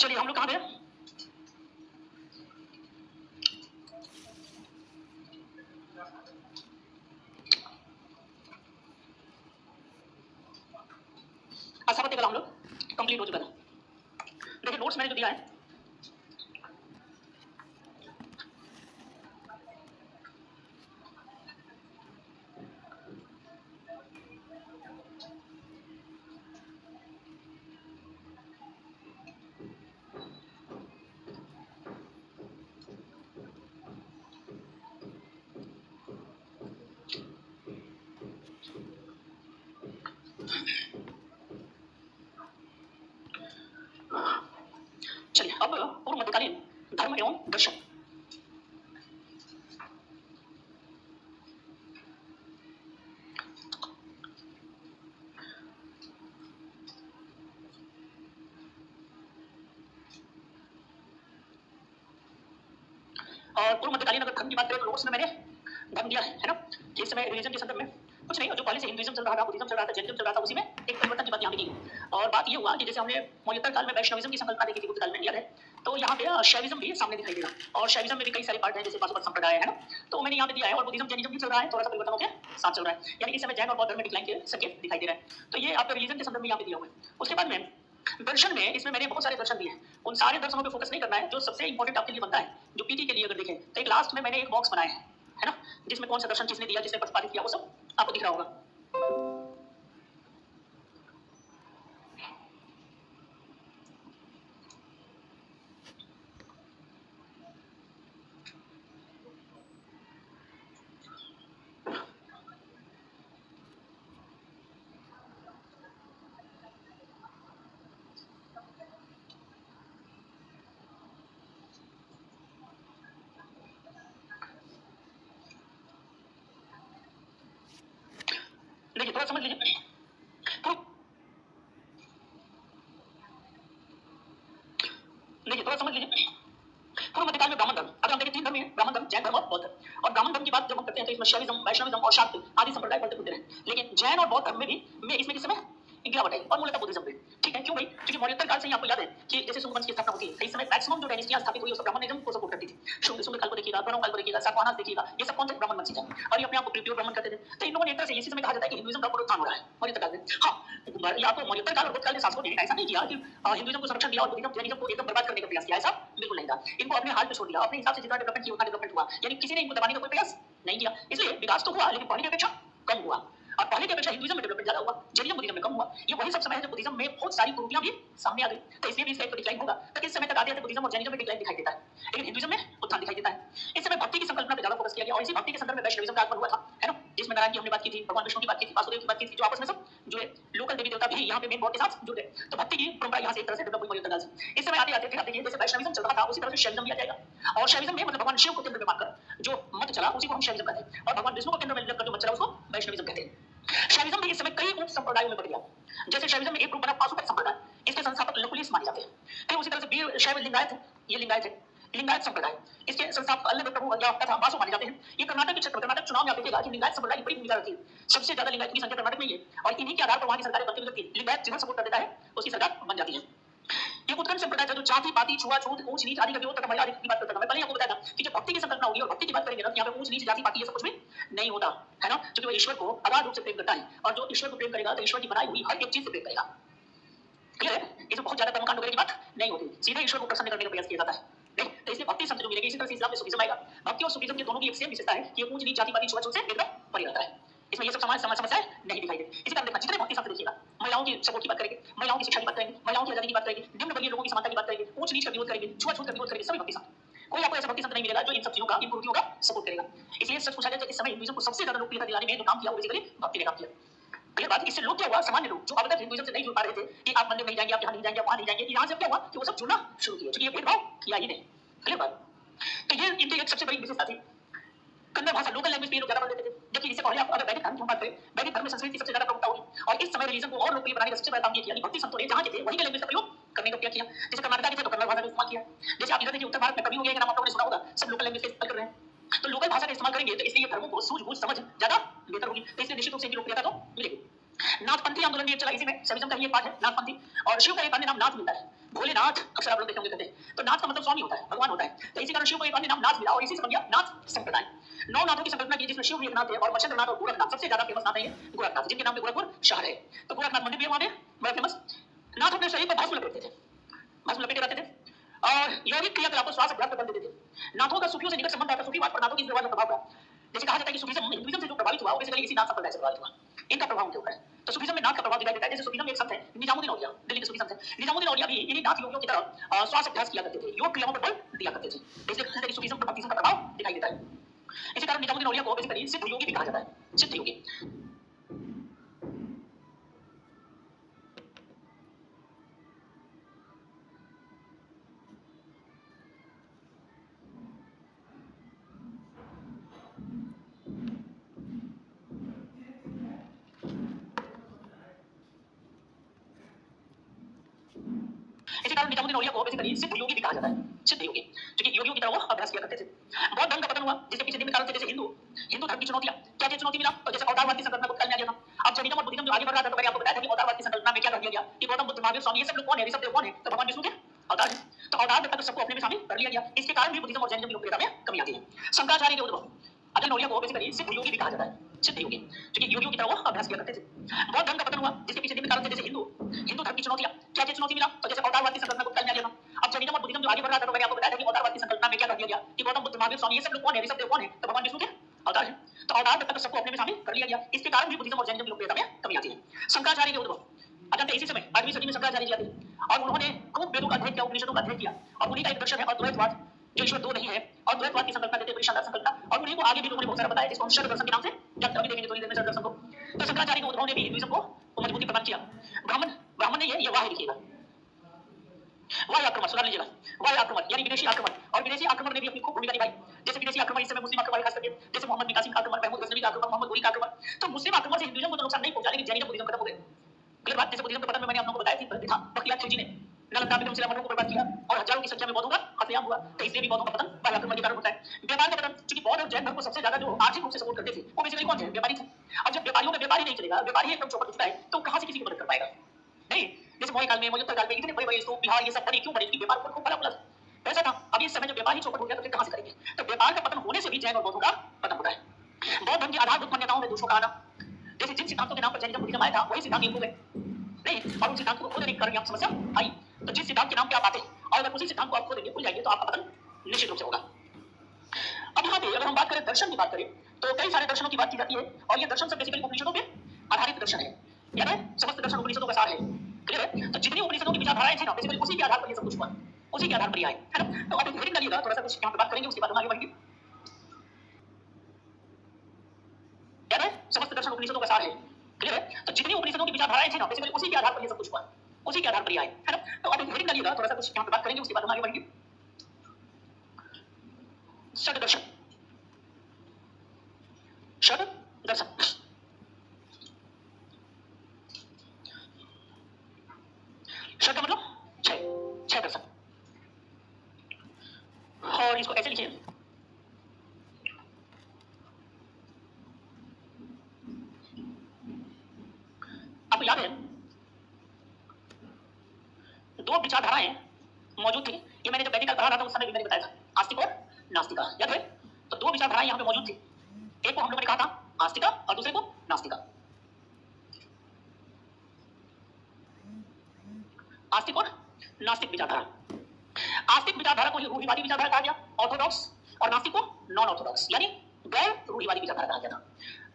चलिए हम लोग कहाँ गए? असावत्य कला हम लोग कंप्लीट हो चुका था। देखिए नोट्स मैंने जो दिया है, चलिए अब पूर्व मध्यकालीन धर्म एवं दर्शन। और पूर्व मध्यकालीन अगर धर्म की बात करें तो नोट्स में मैंने धर्म दिया है ना, कि इस समय रिलीजन के संदर्भ में कुछ नहीं, जो पहले से हिंदुइज्म चल रहा था, बुद्धिज्म चल रहा था, जैनिज्म चल रहा था, उसी में एक परिवर्तन की बात यहाँ पे की। और बात ये हुआ कि जैसे हमने मौर्योत्तर काल में वैष्णविज्म की संकल्पना देखी थी, बुद्ध काल में इंडिया है, तो यहाँ पे शैविज्म भी सामने दिखाई देगा। और शैविज्म में भी कई सारे पार्ट हैं, जैसे पाशुपत संप्रदाय है ना, तो मैंने यहाँ पे दिया है। और बुद्धिज्म जैनिज्म भी चल रहा है, थोड़ा सा परिवर्तन होकर साथ चल रहा है, यानी इस समय जैन और बौद्ध धर्म में डिक्लाइन के संकेत दिखाई दे रहा है। तो ये आपका रिलीजन के संदर्भ में यहाँ पे दिया हुआ है। उसके बाद में दर्शन में, इसमें मैंने बहुत सारे दर्शन दिए हैं, उन सारे दर्शनों पे फोकस नहीं करना है। जो सबसे इंपॉर्टेंट आपके लिए बनता है, जो पीटी के लिए अगर देखें तो एक लास्ट में मैंने एक बॉक्स बनाया है ना, जिसमें कौन सा दर्शन किसने दिया, जिसने प्रतिपादित किया, वो सब आपको दिख रहा होगा। देखिए थोड़ा समझ लीजिए, देखिए थोड़ा समझ लीजिए। पूर्व मध्यकाल में ब्राह्मण धर्म, अगर हम देखें तीन धर्म है, ब्राह्मण धर्म, जैन धर्म और बौद्ध धर्म। और ब्राह्मण धर्म की बात जब हम करते हैं तो इसमें शैविज्म, वैष्णविज्म और शाक्त आदि संप्रदाय पड़ते होते हैं। लेकिन जैन और बौद्ध धर्म में भी में इसमें किस समय गिरावट आई, और मूलतः बुद्धिज्म में। ठीक है, क्यों भाई? क्योंकि मौर्योत्तर काल से ही आपको याद है कि जैसे शुंग वंश की स्थापना होती है, इस समय मैक्सिमम जो डायनेस्टियां स्थापित हुई है, सब ब्राह्मणिज्म को सपोर्ट करती थी। शुंग काल को देखिएगा, प्रणव काल को देखिएगा, सातवाहन देखिएगा, ये सब कौन से ब्राह्मण वंशी थे, और ये अपने आप को प्योर ब्राह्मण कहते थे। तो इन लोगों ने एक तरह से इसी समय कहा जाता है कि हिंदुइज्म का पुनरुत्थान हो रहा है मौर्योत्तर काल में। हाँ, या तो मौर्योत्तर काल और बुद्ध काल के शासकों ने ऐसा नहीं किया कि हिंदुइज्म को संरक्षण दिया और बुद्धिज्म जैनिज्म को एकदम बर्बाद करने का प्रयास किया, ऐसा बिल्कुल नहीं था। इनको अपने हाल पे छोड़ दिया, अपने हिसाब से जितना डेवलपमेंट किया उतना डेवलपमेंट हुआ, यानी किसी ने इनको दबाने का कोई प्रयास नहीं किया। इसलिए विकास तो हुआ, लेकिन पहले की अपेक्षा कम हुआ। और पहले की अपेक्षा हिंदुइज्म में डेवलपमेंट ज्यादा हुआ, जैनिज्म बुद्धिज्म में कम हुआ। ये वही सब समय है जब बुद्धिज्म में बहुत सारी कुरीतियां भी सामने आ गई, तो इसलिए भी इसका एक डिक्लाइन होगा। तो इस समय तक आते आते बुद्धिज्म और जैनिज्म में डिक्लाइन दिखाई देता है, लेकिन हिंदुइज्म में उत्थान दिखाई देता है। इस समय भक्ति की संकल्पना पे ज्यादा फोकस किया गया, और इसी भक्ति के संदर्भ में वैष्णविज्म का आगमन हुआ था, है ना, जिसमें नारायण की हमने बात की थी, भगवान विष्णु की बात की थी, वासुदेव की बात की थी, जो आपस में सब जुड़े। लोकल देवी देवता भी यहाँ पे मेन गॉड के साथ जुड़ गए। तो भक्ति की परंपरा यहाँ से एक तरह से डेवलप हुई मौर्योत्तर काल से। इस समय आते आते फिर आप देखिए, जैसे वैष्णविज्म चल रहा था, उसी तरह से शैविज्म भी आ जाएगा। और शैविज्म में मतलब भगवान शिव को केंद्र में मानकर जो मत चला, उसी को हम शैविज्म कहते हैं। और भगवान विष्णु को केंद्र में रखकर जो मत चला, उसको वैष्णविज्म कहते हैं। शैविज्म भी इस समय कई उप संप्रदायों में बढ़ गया। जैसे शैविज्म में एक ग्रुप बना पाशुपत संप्रदाय, इसके संस्थापक लकुलिस माने जाते हैं। फिर उसी तरह से वीर शैव लिंगायत, ये लिंगायत है, लिंगायत संप्रदाय, इसके संस्थापक अल्ल प्रभु तथा वासु माने जाते हैं। ये कर्नाटक के क्षेत्र, कर्नाटक चुनाव में आप देखिएगा कि लिंगायत संप्रदाय की बड़ी भूमिका रहती है। सबसे ज्यादा लिंगायत की संख्या कर्नाटक में ही है, और इन्हीं के आधार पर वहां की सरकारें बनती रहती है। लिंगायत जिन्हें सपोर्ट कर देता है, उसकी सरकार बन जाती है। ये उत्कर्ष संप्रदाय था जो जाति पाति छुआछूत ऊंच नीच आदि का विरोध तथा महिला आदि की बात करता था। मैं पहले आपको बताया था कि जब भक्ति की संकल्पना होगी और भक्ति की बात करेंगे ना, यहाँ पे ऊंच नीच जाति पाति ये सब कुछ भी नहीं होता, है ना, क्योंकि वो ईश्वर को अगाध रूप से प्रेम करता है। और जो ईश्वर को प्रेम करेगा तो ईश्वर की बनाई हुई हर एक चीज से प्रेम करेगा। क्लियर है? इसमें बहुत ज्यादा कर्मकांड वगैरह की बात नहीं होती, सीधे ईश्वर को प्रसन्न करने का प्रयास किया जाता है। नहीं तो इसलिए भक्ति संत जो मिलेगी, इसी तरह से इस्लाम में सुफिज्म आएगा। भक्ति और सुफिज्म के दोनों की एक सेम विशेषता है कि ऊंच नीच जाति पाति छुआछूत से एकदम परे रहता है। इसमें ये सब समस्याएं नहीं दिखाई देती। इसी कारण देखा, जितने भक्ति संत देखिएगा, महिलाओं की सपोर्ट की बात करेंगे, महिलाओं की शिक्षा की बात करेंगे, महिलाओं की आजादी की बात करेंगे, निम्न वर्गीय लोगों की समानता की बात करेंगे, ऊंच नीच का विरोध करेंगे, छुआछूत का विरोध करेंगे, सभी भक्ति संत। कोई आपको ऐसा भक्ति संत नहीं मिलेगा जो इन सब चीजों का, इन कुरीतियों का सपोर्ट करेगा। इसलिए सच पूछा जाए तो इस समय हिंदुइज्म को सबसे ज्यादा लोकप्रियता दिलाने में जो काम किया, वो बेसिकली भक्ति ने काम किया। क्लियर बात? इससे लोग क्या हुआ, सामान्य लोग जो अब तक हिंदुइज्म से नहीं जुड़ पा रहे थे कि आप मंदिर नहीं जाएंगे, आप यहाँ नहीं जाएंगे, वहां नहीं जाएंगे, यहाँ से क्या हुआ कि वो सब जुड़ना शुरू किए, क्योंकि ये भेदभाव किया ही नहीं। क्लियर बात? तो ये इनकी एक सबसे बड़ी विशेषता थी। कन्नड़ भाषा, लोकल लैंग्वेज पे लोग ज्यादा बोल देते थे। देखिए इससे पहले आप अगर वैदिक धर्म की बात करें, वैदिक धर्म में संस्कृत की सबसे ज्यादा प्रमुखता होगी, और इस समय रिलीजन को और लोकप्रिय बनाने का सबसे बड़ा काम ये किया कि भक्ति संतों ने जहां के थे वही के लैंग्वेज का प्रयोग करने का प्रयास किया। जैसे कर्नाटक के थे तो कन्नड़ भाषा का इस्तेमाल किया। जैसे आप इधर देखिए उत्तर भारत में कवि हो गए का नाम आप लोगों ने सुना होगा, सब लोकल लैंग्वेज का इस्तेमाल कर रहे हैं। तो लोकल भाषा का इस्तेमाल करेंगे तो इसलिए धर्मों को सूझबूझ समझ ज्यादा बेहतर होगी, तो इसलिए निश्चित रूप से इनकी लोकप्रियता तो मिलेगी। नाथपंथी आंदोलन भी चला, इसी में शैविज्म का ही एक पार्ट है नाथपंथी, और शिव का एक अन्य नाम नाथ मिलता है। भोलेनाथ अक्सर आप लोग देखे होंगे कहते हैं, तो नाथ का मतलब स्वामी होता है, भगवान होता है। तो इसी कारण शिव को एक अन्य नाम नाथ मिला और इसी से बन गया नाथ संप्रदाय। नौ नाथों की संकल्पना की जिसमें शिव भी एक नाथ है और मच्छिंद्रनाथ और गोरखनाथ सबसे ज्यादा फेमस नाथ है ये गोरखनाथ, जिनके नाम पे गोरखपुर शहर है। तो गोरखनाथ मंदिर भी है वहां पे बड़ा फेमस। नाथ अपने शरीर पर भस्म लपेटते थे, भस्म लपेटे रहते थे और यौगिक क्रियाकलाप को श्वास अभ्यास कर देते थे। नाथों का सूफियों से निकट संबंध था, सूफीवाद पर नाथों की व्यवहार में प्रभाव पड़ा। जैसे कहा जाता है कि सूफीज्म हिंदुइज्म से जो प्रभावित हुआ वो बेसिकली इसी नाथ संप्रदाय से प्रभावित हुआ, इनका प्रभाव उनके ऊपर है। तो सूफीज्म में नाथ का प्रभाव दिखाई देता है। जैसे सूफीज्म में एक संत है निजामुद्दीन औलिया, दिल्ली के सूफी संत है निजामुद्दीन औलिया भी इन्हीं नाथ योगियों की तरह श्वास अभ्यास किया करते थे, योग क्रियाओं पर बल दिया करते थे। इसलिए कहते हैं कि सूफीज्म पर भक्तिज्म का प्रभाव दिखाई देता है। इसी कारण निजामुद्दीन औलिया को बेसिकली सिद्ध योगी भी कहा जाता है, सिद्ध योगी। इसी कारण निजामुद्दीन औलिया को बेसिकली सिद्ध योगी भी कहा जाता है, सिद्ध योगी, क्योंकि योगियों की तरह वो अभ्यास किया करते थे। बौद्ध धर्म का पतन हुआ जिसके पीछे निम्न कारण थे, जैसे हिंदू धर्म की चुनौतियां, क्या क्या चुनौती मिला, और जैसे अवतारवाद की संकल्पना को कल में आ गया था। अब जैनिज्म और बुद्धिज्म जो आगे बढ़ रहा था तो मैंने आपको बताया था कि अवतारवाद की संकल्पना में क्या कर दिया गया कि गौतम बुद्ध, महावीर, स्वामी ये सब लोग कौन है, ऋषभ देव कौन है, तो भगवान विष्णु के अवतार है। तो अवतार तक सबको अपने में शामिल कर लिया गया। इसके कारण भी बुद्धिज्म और जैनिज्म की लोकप्रियता में कमी आती है। शंकराचार्य के उद्भव, अध्ययन औलिया को बेसिकली सिद्ध योगी भी कहा जाता है, सिद्ध योगी, क्योंकि योगियों की तरह वो अभ्यास किया करते थे। बौद्ध धर्म का पतन हुआ जिसके पीछे निम्न कारण थे, जैसे हिंदू धर्म की चुनौतियां, क्या क्या चुनौती मिला, तो जैसे अवतारवाद की संकल्पना को कल में आ गया था। अब जैनिज्म और बुद्धिज्म जो आगे बढ़ रहा था तो मैंने आपको बताया था कि अवतारवाद की संकल्पना में क्या कर दिया गया कि गौतम बुद्ध, महावीर, स्वामी ये सब लोग कौन है, ऋषभ देव कौन है, तो भगवान विष्णु के अवतार है। तो अवतार तक सबको अपने में शामिल कर लिया गया। इसके कारण भी बुद्धिज्म और जैनिज्म की लोकप्रियता में कमी आती है। शंकराचार्य के उद्भव, अत्यंत इसी समय 8वीं सदी में शंकराचार्य जी आते हैं और उन्होंने खूब वेदों का अध्ययन किया, उपनिषदों का अध्ययन किया और उन्हीं का एक दर्शन है अद्वैतवाद, जो ईश्वर दो नहीं है और द्वैतवाद की संकल्पना देते हुए शानदार संकल्पना, और उन्हीं को आगे भी लोगों ने बहुत सारा बताया जिसको हम शरद दर्शन के नाम से जब अभी देखेंगे थोड़ी देर में शरद दर्शन को। तो शंकराचार्य के उद्भव ने भी हिंदुइज्म को मजबूती प्रदान किया। ब्राह्मण ने ये वाह लिखिएगा, वाह आक्रमण सुना लीजिएगा, वाह आक्रमण यानी विदेशी आक्रमण, और विदेशी आक्रमण ने भी अपनी खूब भूमिका निभाई। जैसे विदेशी आक्रमण इस समय मुस्लिम आक्रमण खास करके, जैसे मोहम्मद बिन कासिम का आक्रमण, महमूद गजनवी का आक्रमण, मोहम्मद गोरी का आक्रमण। तो मुस्लिम आक्रमण से हिंदुइज्म को तो नुकसान नहीं पहुंचा, लेकिन जैनिज्म बुद्धिज्म खत्म हो गए। क्लियर बात। जैसे बुद्धिज्म के पतन में मैंने आप लोगों को बताया था बख्तियार खिलजी ने नालंदा में सिला मंडलों को बर्बाद किया और हजारों की संख्या में बौद्धों का हत्याकांड हुआ। तो इसलिए भी बौद्धों का पतन वाह आक्रमण के कारण होता है। व्यापार का पतन, क्योंकि बौद्ध और जैन धर्म को सबसे ज्यादा जो आर्थिक रूप से सपोर्ट करते थे वो बेसिकली कौन थे, व्यापारी थे। अब जब व्यापारियों में व्यापारी नहीं चलेगा, व्यापारी एकदम चौपट उठता है, तो कहां से किसी की मदद कर पाएगा, नहीं। जैसे मौर्य काल में, मौर्योत्तर काल में इतने बड़े बड़े स्तूप, बिहार ये सब बने, क्यों बने, क्योंकि व्यापार खूब फला फला पैसा था। अब इस समय जब व्यापारी चौपट हो गया तो फिर कहां से करेंगे। तो व्यापार का पतन होने से भी जैन और बौद्धों का पतन होता है। बौद्ध धर्म की आधारभूत मान्यताओं में दोषों का आना, जैसे जिन सिद्धांतों के नाम पर जैनिज्म बुद्धिज्म आया था वही सिद्धांत हो गए, नहीं, और उन सिद्धांतों को खोजने के कारण समस्या आई। तो जिस सिद्धांत के नाम पे आप आते और अगर उसी सिद्धांत को आप खोदेंगे, भूल जाएंगे, तो आपका पतन निश्चित रूप से होगा। अब यहाँ पे अगर हम बात करें दर्शन की बात करें तो कई सारे दर्शनों की बात की जाती है और ये दर्शन सब बेसिकली उपनिषदों पे आधारित दर्शन है, याद है, समस्त दर्शन उपनिषदों का सार है। क्लियर है। तो जितनी उपनिषदों की विचारधाराएं थी ना बेसिकली उसी के आधार पर ये सब कुछ हुआ, उसी के आधार पर आए, है ना। तो आप एक हेडिंग डालिएगा, थोड़ा सा कुछ यहाँ पे बात करेंगे, उसके बाद हम आगे बढ़ेंगे। याद है, समस्त दर्शन उपनिषदों का सार है। क्लियर है। तो जितनी उपनिषदों की विचारधाराएं थी ना बेसिकली उसी के आधार पर ये सब कुछ हुआ, उसी के आधार पर आए, है ना। तो आप एक हेडिंग डालिएगा, थोड़ा सा कुछ यहाँ पे बात करेंगे, उसके बाद हम आगे बढ़ेंगे। षड दर्शन, षड दर्शन, षड का मतलब छह दर्शन, और इसको ऐसे लिखिए, आपको याद है दो विचारधाराएं मौजूद थी, ये मैंने जब वैदिक काल पढ़ा था उस समय भी मैंने बताया था, आस्तिक और नास्तिका, याद है। तो दो विचारधाराएं यहाँ पे मौजूद थी, एक को हम लोगों ने कहा था आस्तिका और दूसरे को नास्तिका। आस्तिक और नास्तिक विचारधारा। आस्तिक विचारधारा को रूढ़िवादी विचारधारा कहा गया, ऑर्थोडॉक्स, और नास्तिक को नॉन ऑर्थोडॉक्स यानी गैर रूढ़िवादी विचारधारा कहा गया था।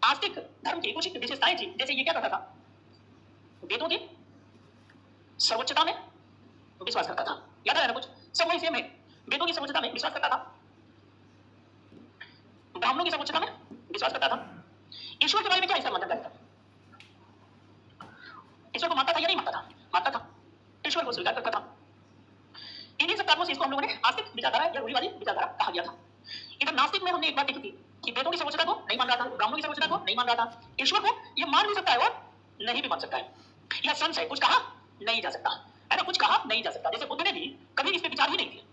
आस्तिक धर्म की कुछ विशेषताएं थी, जैसे ये क्या करता था, वेदों की सर्वोच्चता में विश्वास करता था, याद है ना, कुछ सब वही सेम है। वेदों की सर्वोच्चता में विश्वास करता था, ब्राह्मणों की सर्वोच्चता में विश्वास करता था। ईश्वर के बारे में क्या इसका मतलब करता था, ईश्वर को मानता था या नहीं मानता था, मानता था, ईश्वर को स्वीकार करता था। इन्हीं सब कारणों से इसको हम लोगों ने आस्तिक विचारधारा या रूढ़िवादी विचारधारा कहा गया था। इधर नास्तिक में हमने एक बात देखी थी कि वेदों की सर्वोच्चता को नहीं मान रहा था, ब्राह्मणों की सर्वोच्चता को नहीं मान रहा था, ईश्वर को ये मान भी सकता है और नहीं भी मान सकता है, यह संस है, कुछ कहा नहीं जा सकता, है ना, कुछ कहा नहीं जा सकता। जैसे बुद्ध ने भी कभी इस पे विचार ही नहीं किया।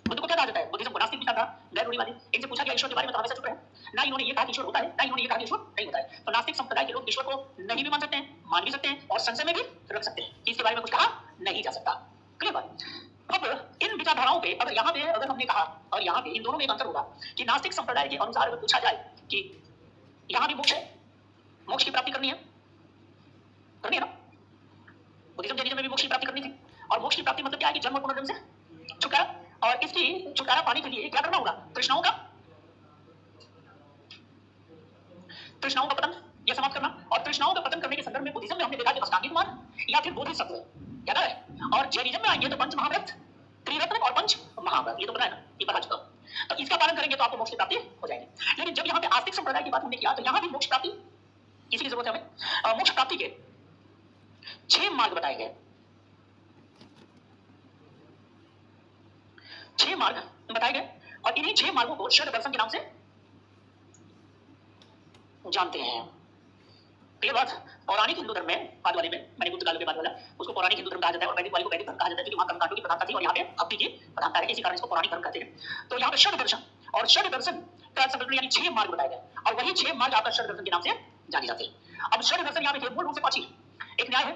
बुद्ध को क्या कहा जाता है, बुद्धिज्म को नास्तिक विचारधारा, गैर रूढ़िवादी। इनसे पूछा गया ईश्वर के बारे में तो हमेशा चुप रहे, ना इन्होंने ये कहा कि ईश्वर होता है, ना इन्होंने ये कहा कि ईश्वर नहीं होता है। तो नास्तिक संप्रदाय के लोग ईश्वर को नहीं भी मान सकते हैं, मान भी सकते हैं और संशय में भी रख सकते हैं कि इसके बारे में कुछ कहा नहीं जा सकता। क्लियर बात। धाराओं पे अगर यहाँ पे अगर हमने कहा और यहाँ पे इन दोनों में एक अंतर होगा कि नास्तिक संप्रदाय के अनुसार अगर पूछा जाए कि यहाँ भी मोक्ष है, मोक्ष की प्राप्ति करनी है ना, बुद्धिज्म जैनिज्म में भी मोक्ष की प्राप्ति करनी थी, और मोक्ष की प्राप्ति मतलब क्या है कि जन्म और पुनर्जन्म से छुटकारा, और इसकी छुटकारा पाने के लिए क्या करना होगा, तृष्णाओं का पतन या समाप्त करना। और तृष्णाओं का पतन करने के संदर्भ में बुद्धिज्म में हमने देखा कि अष्टांगिक मार्ग या फिर बोधिसत्व, याद है, और जैनिज्म में आएंगे तो पंच महाव्रत, त्रिरत्न और पंच महाव्रत, ये तो पता है ना, ये पता चुका। तो इसका पालन करेंगे तो आपको मोक्ष की प्राप्ति हो जाएगी। लेकिन जब यहाँ पे आस्तिक संप्रदाय की बात हमने किया तो यहाँ भी मोक्ष प्राप्ति किसी की जरूरत है हमें। मोक्ष प्राप्ति के 6 मार्ग बताए गए, 6 मार्ग बताए गए, और इन्हीं 6 मार्गों को षड दर्शन के नाम से जानते हैं। ये बात पौराणिक हिंदू धर्म में बाद वाले में, मैंने गुप्त काल के बाद वाला उसको पौराणिक हिंदू धर्म कहा जाता है, और वैदिक वाले को वैदिक धर्म कहा जाता है, क्योंकि वहां कर्मकांडों की प्रधानता थी और यहाँ पे भक्ति की प्रधानता है, इसी कारण इसको पौराणिक धर्म कहते हैं। तो यहाँ पे षड दर्शन और षड दर्शन का संकल्प यानी 6 मार्ग बताए गए, और वही 6 मार्ग आपका षड दर्शन के नाम से जाने जाते हैं। अब षड दर्शन यहाँ पे मूल रूप से 5 एक न्याय है,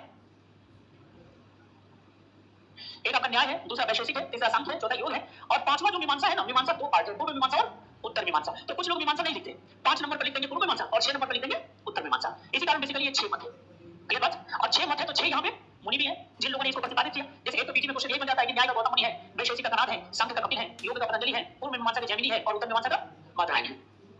एक आपका न्याय है, दूसरा वैशेषिक है, तीसरा सांख्य है, चौथा योग है, और पांचवा जो मीमांसा है ना, मीमांसा 2 पार्ट है, पूर्व मीमांसा और उत्तर मीमांसा। तो कुछ लोग मीमांसा नहीं लिखते, 5 नंबर पर लिख देंगे पूर्व मीमांसा और 6 नंबर पर लिख देंगे उत्तर मीमांसा। इसी कारण बेसिकली ये 6 मत है, क्लियर बात। और 6 मत है तो 6 यहाँ पे मुनि भी है जिन लोगों ने इसको प्रतिपादित किया। जैसे एक तो पीजी में क्वेश्चन यही बन जाता है कि न्याय का गौतम मुनि है, वैशेषिक का कनाद है, सांख्य का कपिल है, योग का पतंजलि है, पूर्व मीमांसा का जैमिनी है, और उत्तर मीमांसा का बादरायण है,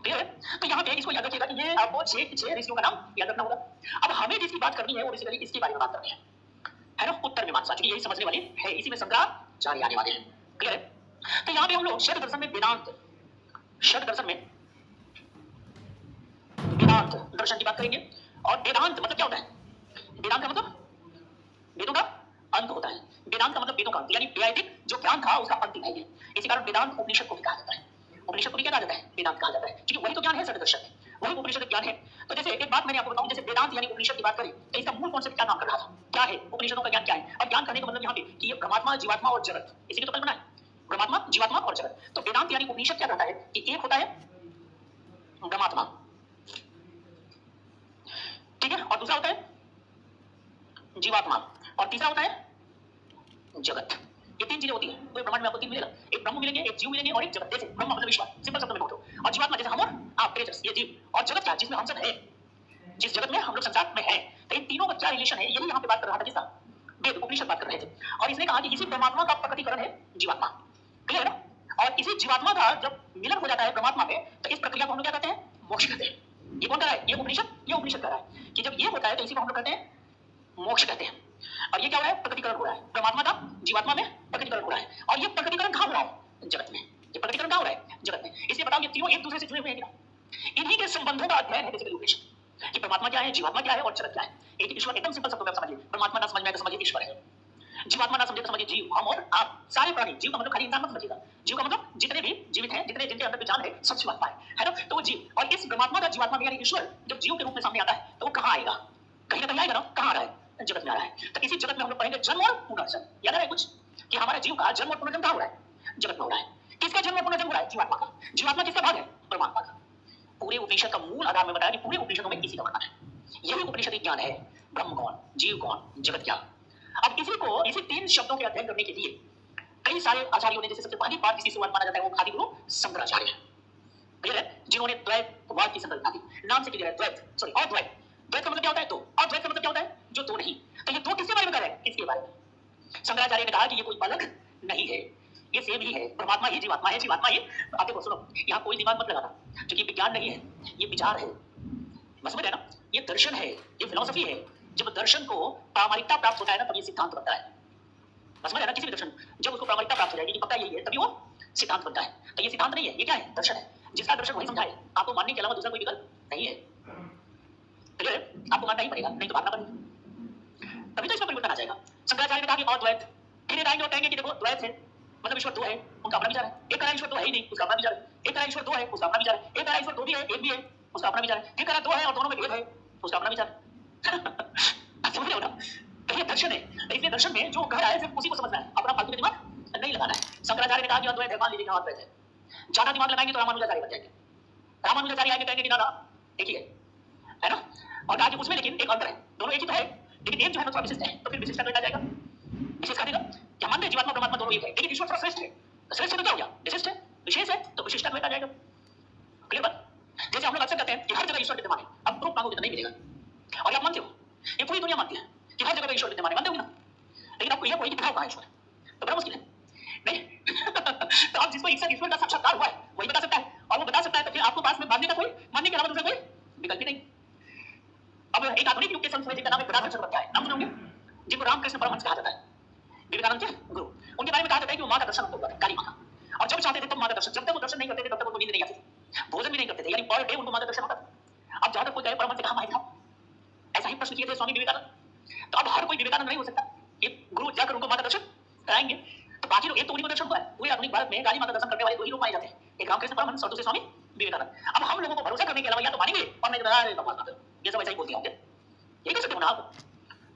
क्लियर है। तो यहाँ पे इसको याद रखिएगा कि ये आपको 6 ऋषियों का नाम याद रखना होगा। अब हमें जिसकी बात करनी है वो बेसिकली इसके बारे में बात करनी है ना, उत्तर मीमांसा, क्योंकि यही समझने वाली है, इसी में शंकराचार्य आने वाले हैं, क्लियर है। तो यहाँ पे हम लोग षड दर्शन में वेदांत, षड दर्शन में वेदांत दर्शन की बात करेंगे। और वेदांत मतलब क्या होता है, वेदांत का मतलब वेदों का अंत होता है, वेदांत का मतलब वेदों का अंत, यानी वैदिक जो ज्ञान था उसका अंतिम है ये। इसी कारण वेदांत उपनिषद को भी कहा जाता है, उपनिषद को भी क्या कहा जाता है, वेदांत कहा जाता है, क्योंकि वही तो ज्ञान है, षड दर्शन वही उपनिषद ज्ञान है। तो जैसे एक बात मैंने आपको बताऊं, जैसे वेदांत यानी उपनिषद की बात करें तो इसका मूल कॉन्सेप्ट क्या काम कर रहा था, क्या है उपनिषदों का ज्ञान क्या है। अब ज्ञान करने का मतलब यहाँ पे कि ये परमात्मा, जीवात्मा और जगत, इसी की तो कल्पना है, परमात्मा, जीवात्मा और जगत। तो वेदांत यानी उपनिषद क्या कहता है कि एक होता है ब्रह्मात्मा, ठीक है, और दूसरा होता है जीवात्मा, और तीसरा होता है जगत। ये 3 चीजें होती है, तो ब्रह्मांड में आपको 3 मिलेगा, एक ब्रह्म मिलेंगे, एक जीव मिलेंगे और एक जगत। जैसे ब्रह्म मतलब विश्व, सिंपल शब्द में बोलो, और जीवात्मा जैसे हम और आप, क्रिएचर्स, ये जीव, और जगत क्या, जिसमें हम सब हैं, जिस जगत में हम लोग संसार में हैं। तो इन तीनों का क्या रिलेशन है, यही यहाँ पे बात कर रहा था, किसका, वेद उपनिषद बात कर रहे थे। और इसने कहा कि इसी परमात्मा का प्रकटीकरण है जीवात्मा, क्लियर है ना। और इसी जीवात्मा का जब मिलन हो जाता है परमात्मा पे, तो इस प्रक्रिया को हम लोग क्या कहते हैं, मोक्ष कहते हैं। ये कौन कह रहा है, ये उपनिषद कह रहा है कि जब ये होता है तो इसी को हम लोग कहते हैं मोक्ष कहते हैं। और ये क्या हो रहा है, प्रकटीकरण हो रहा है, परमात्मा का जीवात्मा में प्रकटीकरण हो रहा है। और ये प्रकटीकरण कहाँ हो रहा है, जगत में। ये प्रकटीकरण कहाँ हो रहा है, जगत में। इसलिए बताओ ये तीनों एक दूसरे से जुड़े हुए हैं क्या, इन्हीं के संबंधों का अध्ययन है बेसिकली उपनिषद, कि परमात्मा क्या है, जीवात्मा क्या है और जगत क्या है। एक ईश्वर, एकदम सिंपल शब्दों में समझिए, परमात्मा ना समझ में तो समझिए ईश्वर है, जीवात्मा ना समझे तो समझिए जीव, हम और आप सारे प्राणी। जीव का मतलब खाली इंसान मत समझिएगा, जीव का मतलब जितने भी जीवित हैं, जितने जिनके अंदर भी जान है, सब जीवात्मा है ना। तो वो जीव, और इस परमात्मा का जीवात्मा में यानी ईश्वर जब जीव के रूप में सामने आता है तो वो कहाँ आएगा, कहीं ना कहीं आएगा ना, कहाँ आ रहा है, जगत में आ रहा है। तो इसी जगत में हम लोग पढ़ेंगे जन्म और पुनर्जन्म। याद है कुछ कि हमारा जीव का जन्म और पुनर्जन्म कहाँ हो रहा है, जगत में हो रहा है। किसका जन्म और पुनर्जन्म हो रहा है, जीवात्मा का। जीवात्मा किसका भाग है, परमात्मा का। पूरे उपनिषद का मूल आधार में बताया कि पूरे उपनिषदों में इसी का वर्णन है, यही उपनिषद ज्ञान है, ब्रह्म कौन, जीव कौन, जगत क्या। अब इसी को, इसी 3 शब्दों के अध्ययन करने के लिए कई सारे आचार्यों ने, जैसे सबसे पहली बात इसकी शुरुआत माना जाता है वो आदिगुरु शंकराचार्य है, क्लियर है, जिन्होंने द्वैतवाद की संकल्पना दी। नाम से क्लियर है, द्वैत, सॉरी अद्वैत। द्वैत का मतलब क्या होता है, दो, और द्वैत का मतलब क्या होता है, जो दो नहीं। तो ये दो किसके बारे में कह रहे हैं, इसके बारे में। शंकराचार्य ने कहा कि ये कोई अलग नहीं है, ये सेम ही है, परमात्मा ही जीवात्मा है, जीवात्मा ही। आप देखो सुनो, यहाँ कोई दिमाग मत लगाना, क्योंकि विज्ञान नहीं है, ये विचार है, समझ रहे ना, ये दर्शन है, ये फिलॉसफी है। जब दर्शन को प्रामाणिकता प्राप्त होता है ना, तब ये सिद्धांत बनता है, समझ रहे ना। किसी भी दर्शन जब उसको प्रामाणिकता प्राप्त हो जाएगी कि पक्का यही है, तभी वो सिद्धांत बनता है। तो ये सिद्धांत नहीं है, ये क्या है, दर्शन है। जिसका दर्शन वही समझाए, आपको मानने के अलावा दूसरा कोई विकल्प नहीं है, क्लियर है। आपको मानना ही पड़ेगा, नहीं तो भागना पड़ेगा, तभी तो इसमें परिवर्तन आ जाएगा। शंकराचार्य ने कहा कि अद्वैत, फिर आएंगे और कहेंगे कि देखो द्वैत है मतलब ईश्वर दो है, उनका अपना विचार है। एक कह रहा ईश्वर दो है ही नहीं, उसका अपना विचार है। एक कह रहा ईश्वर दो है, उसका अपना विचार है। एक कह रहा ईश्वर दो भी है, एक भी है, उसका अपना विचार है। एक कह रहा दो है और दोनों में भेद है, उसका अपना विचार है। समझ रहे हो ना, तो ये दर्शन है। इसलिए दर्शन में जो कह रहा है सिर्फ उसी को समझना है, अपना फालतू का दिमाग नहीं लगाना है। शंकराचार्य ने कहा कि अद्वैत है, मान लीजिए कहा अद्वैत है, ज्यादा दिमाग लगाएंगे तो रामानुजाचार्य बन जाएंगे। रामानुजाचार्य आएंगे कहेंगे कि ना एक ही है ना। और कहा कि उसमें लेकिन एक अंतर है, दोनों एक ही तो है, लेकिन एक जो है ना थोड़ा विशिष्ट है, तो फिर विशिष्ट करना जाएगा, विशेष कर देगा क्या मानते हैं जीवात्मा परमात्मा दोनों एक है, लेकिन ईश्वर थोड़ा श्रेष्ठ है। तो श्रेष्ठ है तो क्या हो गया, विशिष्ट है, विशेष है तो विशिष्टाद्वैत आ जाएगा। क्लियर बात? जैसे हम लोग अक्सर कहते हैं कि हर जगह ईश्वर विद्यमान है, अब प्रूफ मांगोगे तो नहीं मिलेगा। और आप मानते हो, ये पूरी दुनिया मानती है कि हर जगह ईश्वर विद्यमान है, मानते हो ना? लेकिन आपको यह कोई दिखाओ कहाँ ईश्वर, तो बड़ा मुश्किल है नहीं। तो आप जिसको एक साथ ईश्वर का साक्षात्कार हुआ है वही बता सकता है, और वो बता सकता है तो फिर आपको पास में मानने का कोई, मानने के अलावा दूसरा कोई विकल्प ही नहीं। अब एक आधुनिक युग के संत हुए जिनका नाम है प्रदान चक्रवर्ती, नाम सुने होंगे, जिनको रामकृष्ण परमहंस कहा जाता है, विवेकानंद के गुरु। उनके बारे में कहा जाता है कि वो माँ का दर्शन उनको हुआ था, काली माँ का। और जब चाहते थे तब माँ का दर्शन, जब तक वो दर्शन नहीं करते थे तब तक उनको नींद नहीं आती थी, भोजन भी नहीं करते थे, यानी पर डे उनको माँ का दर्शन होता था। अब जहां तक कोई गए परमहंस से कहा माहिर था, ऐसा ही प्रश्न किए थे स्वामी विवेकानंद। तो अब हर कोई विवेकानंद नहीं हो सकता, एक गुरु जाकर उनको माँ का दर्शन कराएंगे। तो बाकी लोग, एक तो उन्हीं को दर्शन हुआ है, पूरे आधुनिक भारत में काली माँ का दर्शन करने वाले दो ही लोग पाए जाते हैं, एक रामकृष्ण परमहंस और दूसरे स्वामी विवेकानंद। अब हम लोगों को भरोसा करने के अलावा या तो मानेंगे और नहीं तो ये सब ऐसा ही बोलते होंगे, ये कैसे होना आपको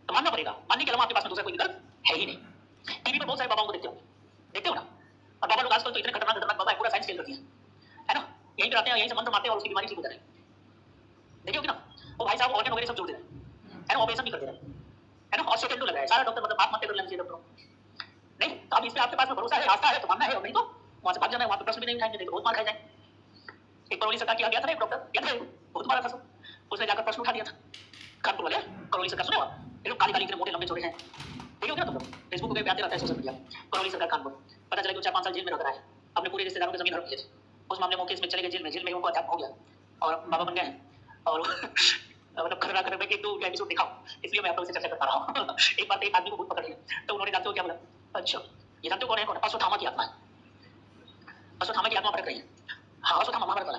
तो मानना पड़ेगा, मानने के अलावा आपके पास में दूसरा कोई विकल्प है ही नहीं। टीवी पर बहुत सारे बाबाओं को देखते हो ना, और बाबा लोग आजकल तो इतने खतरनाक खतरनाक बाबा है, पूरा साइंस फेल कर दिया है ना, यहीं पर आते हैं, यहीं से मंत्र मारते हैं और उसकी बीमारी ठीक हो जाए। देखिए होगी ना, वो भाई साहब ऑर्गन वगैरह सब जोड़ दे रहे हैं, है ना, ऑपरेशन भी कर दे रहे हैं, है ना, और सेकंड लग रहा है सारा डॉक्टर, मतलब आप मत कर लेना चाहिए डॉक्टर नहीं। तो अब इसमें आपके पास में भरोसा है, आस्था है तो मानना है, और नहीं तो वहां से भाग जाना है, वहां पे प्रश्न भी नहीं उठाएंगे, नहीं तो बहुत मार खाए जाएंगे। एक करौली सरकार किया गया था ना, एक डॉक्टर क्या था, बहुत मारा था, उसने जाकर प्रश्न उठा दिया था, कानपुर वाले करौली सरकार, सुने आप, ये लोग काली काली के मोटे लंबे चौड़े हैं, देखिए होगा ना तुम लोग, फेसबुक पे आते रहता है सोशल मीडिया, करौली सरकार कानपुर, पता चला कि 4-5 साल जेल में रह रहा है, अपने पूरे रिश्तेदारों की जमीन हड़प लिए थे, उस मामले में केस में चले गए जेल में उनको अटैक हो गया और बाबा बन गए। और मतलब खतरा कर रहे कि तू एपिसोड दिखाओ, इसलिए मैं आप लोगों से चर्चा करता रहा हूँ। एक बार एक आदमी को भूत पकड़ लिया, तो उन्होंने जानते हो क्या बोला, अच्छा ये जानते हो कौन है, कौन है, अश्वत्थामा की आत्मा है, अश्वत्थामा की आत्मा भटक रही है। हाँ, अश्वत्थामा महाभारत वाला,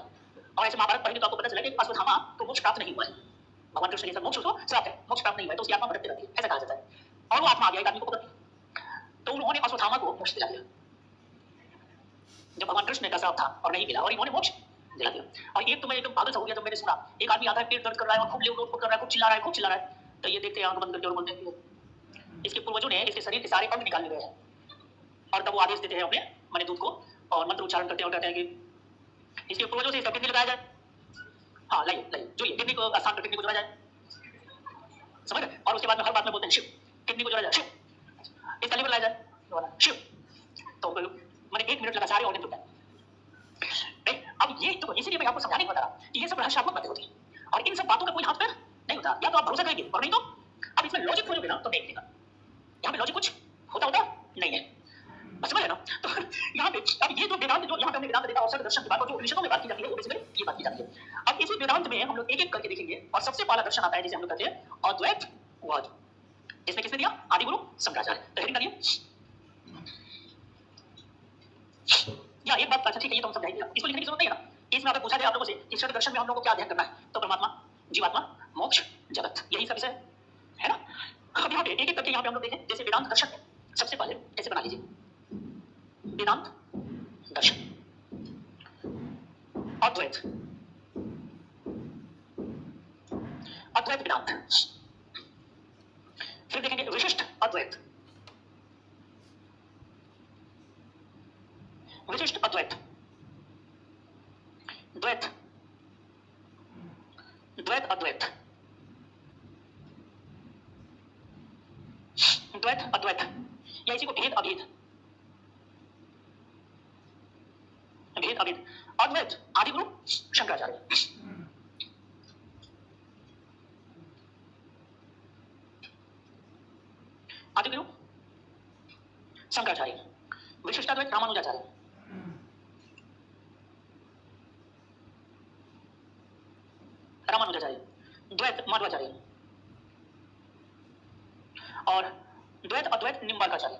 और ऐसे महाभारत पढ़ेंगे तो आपको पता चला कि अश्वत्थामा को मोक्ष प्राप्त नहीं हुआ है, भगवान कृष्ण के साथ मोक्ष उसको श्राप है, मोक्ष प्राप्त नहीं हुआ है, तो उसकी आत्मा भटकती रहती है, ऐसा कहा जाता है। और वो आत्मा आ गया एक आदमी को पकड़, तो उन्होंने अश्वत्थामा को मोक्ष दिला दिया, जब भगवान कृष्ण का श्राप था और नहीं मिला, और इन्होंने मोक्ष दिला दिया। और एक तो मैं एकदम पागल सा हो गया जब मैंने सुना, एक आदमी आता है पेट दर्द कर रहा है और खूब लेवल कर रहा है, खूब चिल्ला रहा है, खूब चिल्ला रहा है, तो ये देखते हैं आंख बंद करके और बोलते हैं कि इसके पूर्वजों ने इसके शरीर के सारे अंग निकाल लिए हैं, और तब वो आदेश देते हैं अपने मने दूध को, और मंत्र उच्चारण करते हैं और कहते हैं कि इसके पूर्वजों से इसका किडनी लगाया जाए, हाँ लाइए लाइए जो ये किडनी को स्थान पर किडनी को जोड़ा जाए, समझ गए, और उसके बाद में हर बात में बोलते हैं शिव, किडनी को जोड़ा जाए शिव, इसका लिवर लाया जाए शिव, तो मैंने 1 मिनट लगा सारे ऑर्गन जुट गए। अब ये तो इसीलिए मैं आपको समझाने को बता रहा कि ये सब रहस्यात्मक बातें होती हैं, और इन सब बातों का कोई हाथ पैर नहीं होता, या तो आप भरोसा करेंगे और नहीं तो अब इसमें लॉजिक खोजोगे ना तो नहीं मिलेगा, यहाँ पे लॉजिक कुछ होता नहीं है, बस समझ है ना। तो यहाँ पे अब ये जो वेदांत, जो यहाँ पे हमने वेदांत देखा और दर्शन की बात, और जो उपनिषदों में बात की जाती है वो बेसिकली ये बात की जाती है। अब इसी वेदांत में हम लोग एक एक करके देखेंगे, और सबसे पहला दर्शन आता है जिसे हम लोग कहते हैं अद्वैतवाद, इसमें किसने दिया, आदि गुरु शंकराचार्य। तो हेडिंग डालिए, या एक बात, अच्छा ठीक है ये तो हम समझाएंगे, इसको लिखने की जरूरत नहीं है ना, इसमें अगर पूछा जाए आप लोगों से कि षड दर्शन में हम लोगों को क्या अध्ययन करना है, तो परमात्मा, जीवात्मा, मोक्ष, जगत, यही सब विषय है ना। अब यहाँ पे एक एक करके यहाँ पे हम लोग देखें, जैसे वेदांत दर्शन में सबसे पहले ऐसे बना लीजिए, वेदांत दर्शन, अद्वैत, अद्वैत वेदांत, फिर देखेंगे विशिष्ट अद्वैत, विशिष्ट अद्वैत, द्वैत, द्वैत अद्वैत, द्वैत अद्वैत, या इसी को भेद अभेद, भेद अभेद, अद्वैत आदि गुरु शंकराचार्य, आदि गुरु शंकराचार्य, विशिष्टाद्वैत रामानुजाचार्य, रामानुजाचार्य, द्वैत माधवाचार्य, और द्वैत अद्वैत निम्बार्काचार्य,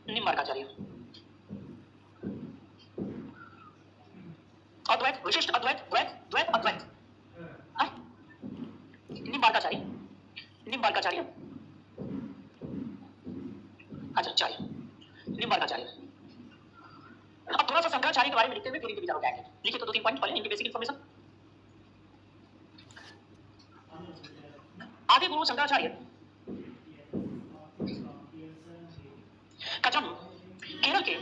निम्बार्काचार्य, अद्वैत, विशिष्ट अद्वैत, द्वैत, द्वैत अद्वैत, निम्बार्काचार्य, निम्बार्काचार्य, अच्छा चार्य, निम्बार्काचार्य। अब थोड़ा सा शंकराचार्य के बारे में लिखते हुए फिर इनके विचारों पे आएंगे, लिखिए तो 2-3 पॉइंट पहले इनकी बेसिक इन्फॉर्मेशन। आदि गुरु शंकराचार्य का जन्म केरल के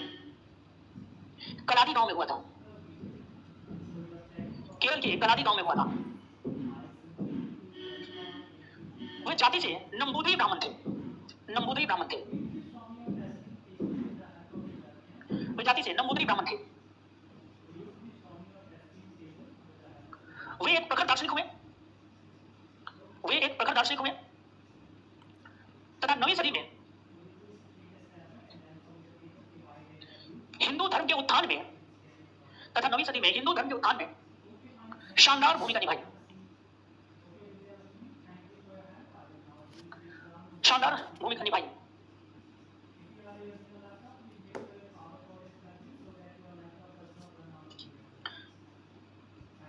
कलादी गांव में हुआ था, केरल के कलादी गांव में हुआ था, वे जाति से नंबूदरी ब्राह्मण थे, नंबूदरी ब्राह्मण थे, वे जाति से नंबूदरी ब्राह्मण थे। वे एक प्रखर दार्शनिक हुए, वे एक प्रखर दार्शनिक हुए तथा 9वीं सदी में हिंदू धर्म के उत्थान में, तथा 9वीं सदी में हिंदू धर्म के उत्थान में शानदार भूमिका निभाई, शानदार भूमिका निभाई।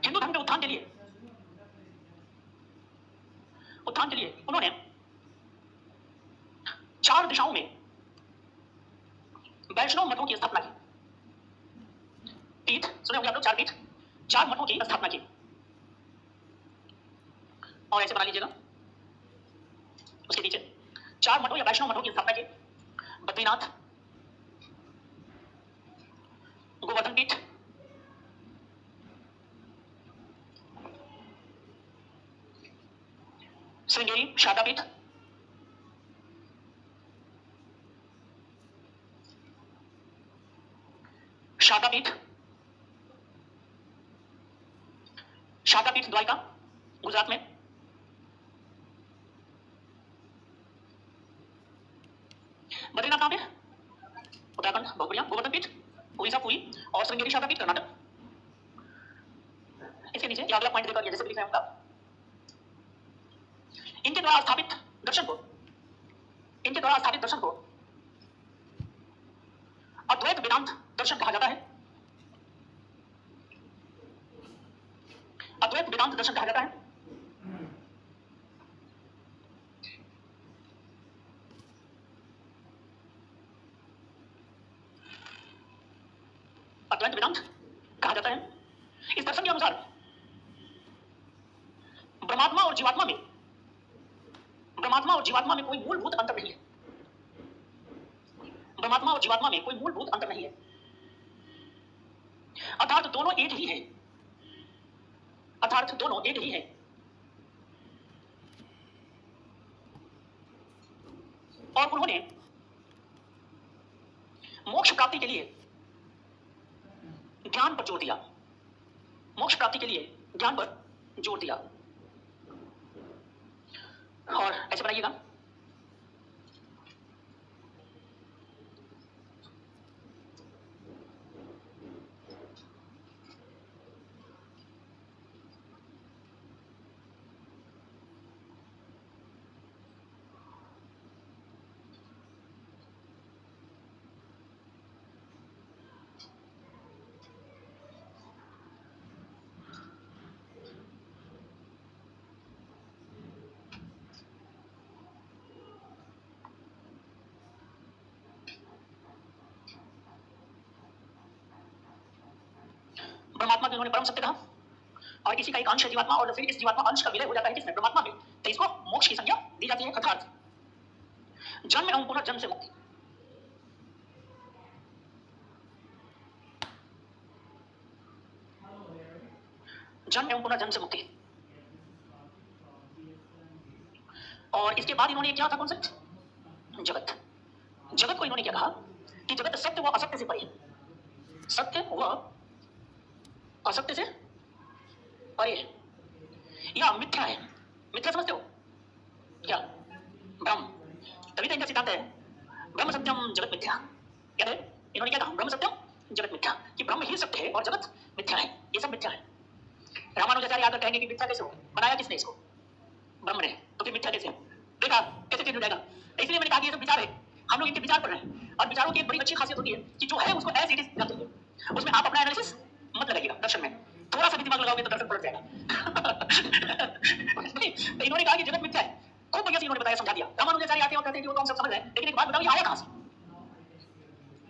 हिंदू धर्म के उत्थान के लिए उन्होंने 4 दिशाओं में वैष्णव मठों की स्थापना की। पीठ सुने होंगे आप लोग, 4 पीठ, 4 मठों की स्थापना की। और ऐसे बना लीजिएगा, उसके नीचे 4 मठों या वैष्णव मठों की स्थापना की। बद्रीनाथ, गोवर्धन पीठ, श्रृंगेरी शारदा पीठ, शारदा पीठ, शारदा पीठ द्वारिका गुजरात में, बद्रीनाथ कहां पे? उत्तराखंड, बहुत बढ़िया। गोवर्धन पीठ उड़ीसा पुरी, और श्रृंगेरी शारदा पीठ कर्नाटक। इसके नीचे ये अगला पॉइंट देखा गया, जैसे लिखा है उनका, इनके द्वारा स्थापित दर्शन को, इनके द्वारा स्थापित दर्शन को अद्वैत वेदांत दर्शन कहा जाता है। अद्वैत वेदांत दर्शन कहा जाता है। अद्वैत वेदांत कहा जाता है। इस दर्शन के अनुसार ब्रह्मात्मा और जीवात्मा में, ब्रह्मात्मा और जीवात्मा में कोई मूलभूत अंतर नहीं है। ब्रह्मात्मा और जीवात्मा में कोई मूलभूत अंतर नहीं है, अर्थात दोनों एक ही हैं, अर्थात दोनों एक ही हैं। और उन्होंने मोक्ष प्राप्ति के लिए ज्ञान पर जोर दिया, मोक्ष प्राप्ति के लिए ज्ञान पर जोर दिया। और ऐसे बनाइएगा, परमात्मा को इन्होंने परम सत्य कहा, और इसी का एक अंश है जीवात्मा, और फिर इस जीवात्मा अंश का विलय हो जाता है किसमें? परमात्मा में। तो इसको मोक्ष की संज्ञा दी जाती है, अर्थात जन्म एवं पुनर्जन्म से मुक्ति। जन्म एवं पुनर्जन्म से मुक्ति। और इसके बाद इन्होंने क्या था कॉन्सेप्ट? जगत। जगत को इन्होंने क्या कहा कि जगत सत्य व असत्य से परे, सत्य व असत्य से परे, या मिथ्या है। मिथ्या समझते हो क्या? ब्रह्म, तभी तो इनका सिद्धांत है ब्रह्म सत्यम जगत मिथ्या। क्या है? इन्होंने क्या कहा? ब्रह्म सत्यम जगत मिथ्या, कि ब्रह्म ही सत्य है और जगत मिथ्या है, ये सब मिथ्या है। रामानुजाचार्य आकर कहेंगे कि मिथ्या कैसे हो? बनाया किसने इसको? ब्रह्म ने, तो फिर मिथ्या कैसे हो? देखा कैसे चेंज हो जाएगा? इसलिए मैंने कहा कि ये सब विचार है, हम लोग इनके विचार पढ़ रहे हैं, और विचारों की एक बड़ी अच्छी खासियत होती है कि जो है उसको एज इट इज जाते हैं, उसमें आप अपना एनालिसिस मत लगाइएगा। दर्शन में थोड़ा सा भी दिमाग लगाओगे तो दर्शन पलट जाएगा। तो इन्होंने कहा कि जगत मिथ्या है, खूब बढ़िया से इन्होंने बताया, समझा दिया। रामानुजाचार्य आते हैं और कहते हैं कि वो तो हम सब समझ रहे हैं, लेकिन एक बात बताओ, ये आया कहां से?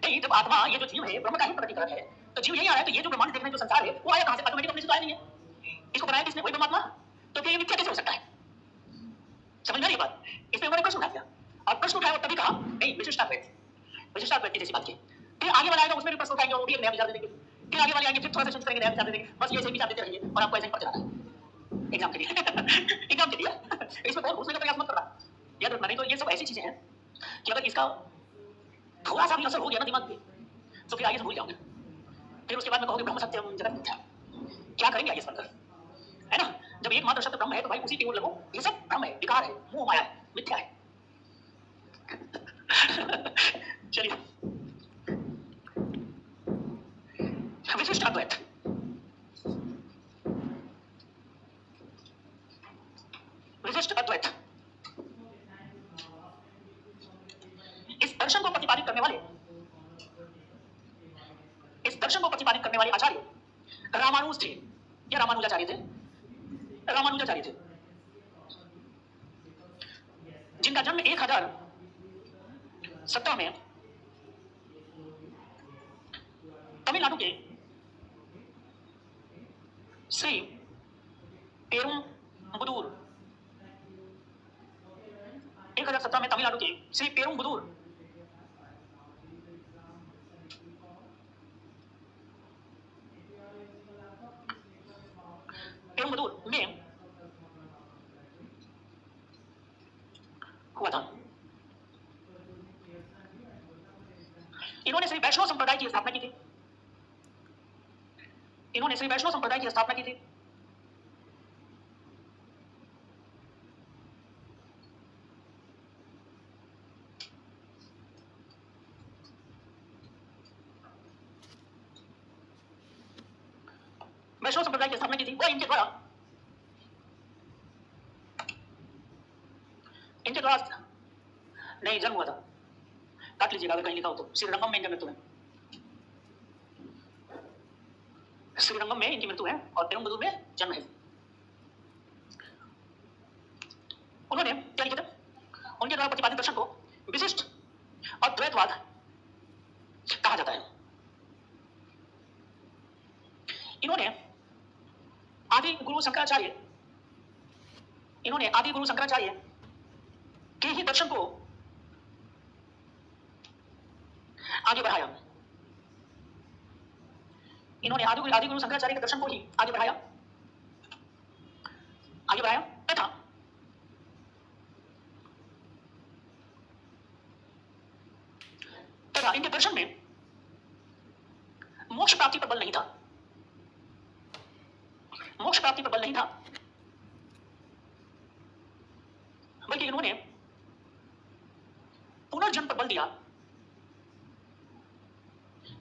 नहीं, जब आत्मा, ये जो जीव है, ब्रह्म का ही प्रतिकरण है, तो जीव यही आ रहा है, तो ये जो ब्रह्मांड देखने जो संसार है, वो आया कहां से? ऑटोमेटिक अपने से तो आया नहीं है, इसको बनाया किसने? वही परमात्मा। तो फिर ये मिथ्या कैसे हो सकता है? समझ में आ रही बात? इसमें उन्होंने प्रश्न उठा दिया, और प्रश्न उठाया और तभी कहा नहीं, विशिष्टाद्वैत, विशिष्टाद्वैत की जैसी बात की। फिर आगे वाला आएगा, उसमें भी प्रश्न उठाएंगे और वो भी एक नया विचार दे देंगे। फिर आगे वाले आएंगे, फिर थोड़ा सा चेंज करेंगे, नया विचार दे देंगे। बस ये ऐसे विचार देते रहिए और आपको ऐसे ही पता चला है। एग्जाम के लिए एग्जाम के लिए इसमें बहुत घुसने का प्रयास मत करना, याद रखना। नहीं तो ये सब ऐसी चीजें हैं कि अगर इसका थोड़ा सा भी असर हो गया ना दिमाग पे तो फिर आगे से भूल जाओगे। फिर उसके बाद में कहोगे ब्रह्म सत्यम जगत मिथ्या, क्या करेंगे आगे बनकर, है ना। जब एकमात्र शब्द ब्रह्म है तो भाई उसी की ओर लगो। ये सब भ्रम है, विकार है, मोह माया है, मिथ्या है। चलिए, विशिष्ट अद्वैत। विशिष्ट अद्वैत इस दर्शन को प्रतिपादित करने वाले, इस दर्शन को प्रतिपादित करने वाले आचार्य रामानुज थे या रामानुजाचार्य थे? रामानुजाचार्य थे, जिनका जन्म 1017 में तमिलनाडु के श्री पेरुम्बुदूर, 1017 में तमिलनाडु के श्री पेरुम्बुदूर में हुआ था। इन्होंने श्री वैष्णव संप्रदाय की स्थापना की थी। इन्होंने श्री वैष्णव संप्रदाय की स्थापना की थी। वैष्णव संप्रदाय की स्थापना की थी और इनके द्वारा नहीं जन्म हुआ था। काट लीजिएगा अगर कहीं लिखा हो तो, श्रीरंगम में इनकी मृत्यु है। श्रीरंगम में इनकी मृत्यु है और पेरुम्बदूर में जन्म है। उन्होंने क्या लिखा था? उनके द्वारा प्रतिपादित दर्शन को विशिष्ट अद्वैतवाद कहा जाता है। इन्होंने आदि गुरु शंकराचार्य के ही दर्शन को आगे बढ़ाया। इन्होंने आदि गुरु शंकराचार्य के दर्शन को ही आगे बढ़ाया तथा इनके दर्शन में मोक्ष प्राप्ति पर बल नहीं था। मोक्ष प्राप्ति पर बल नहीं था, बल्कि इन्होंने पुनर्जन्म पर बल दिया।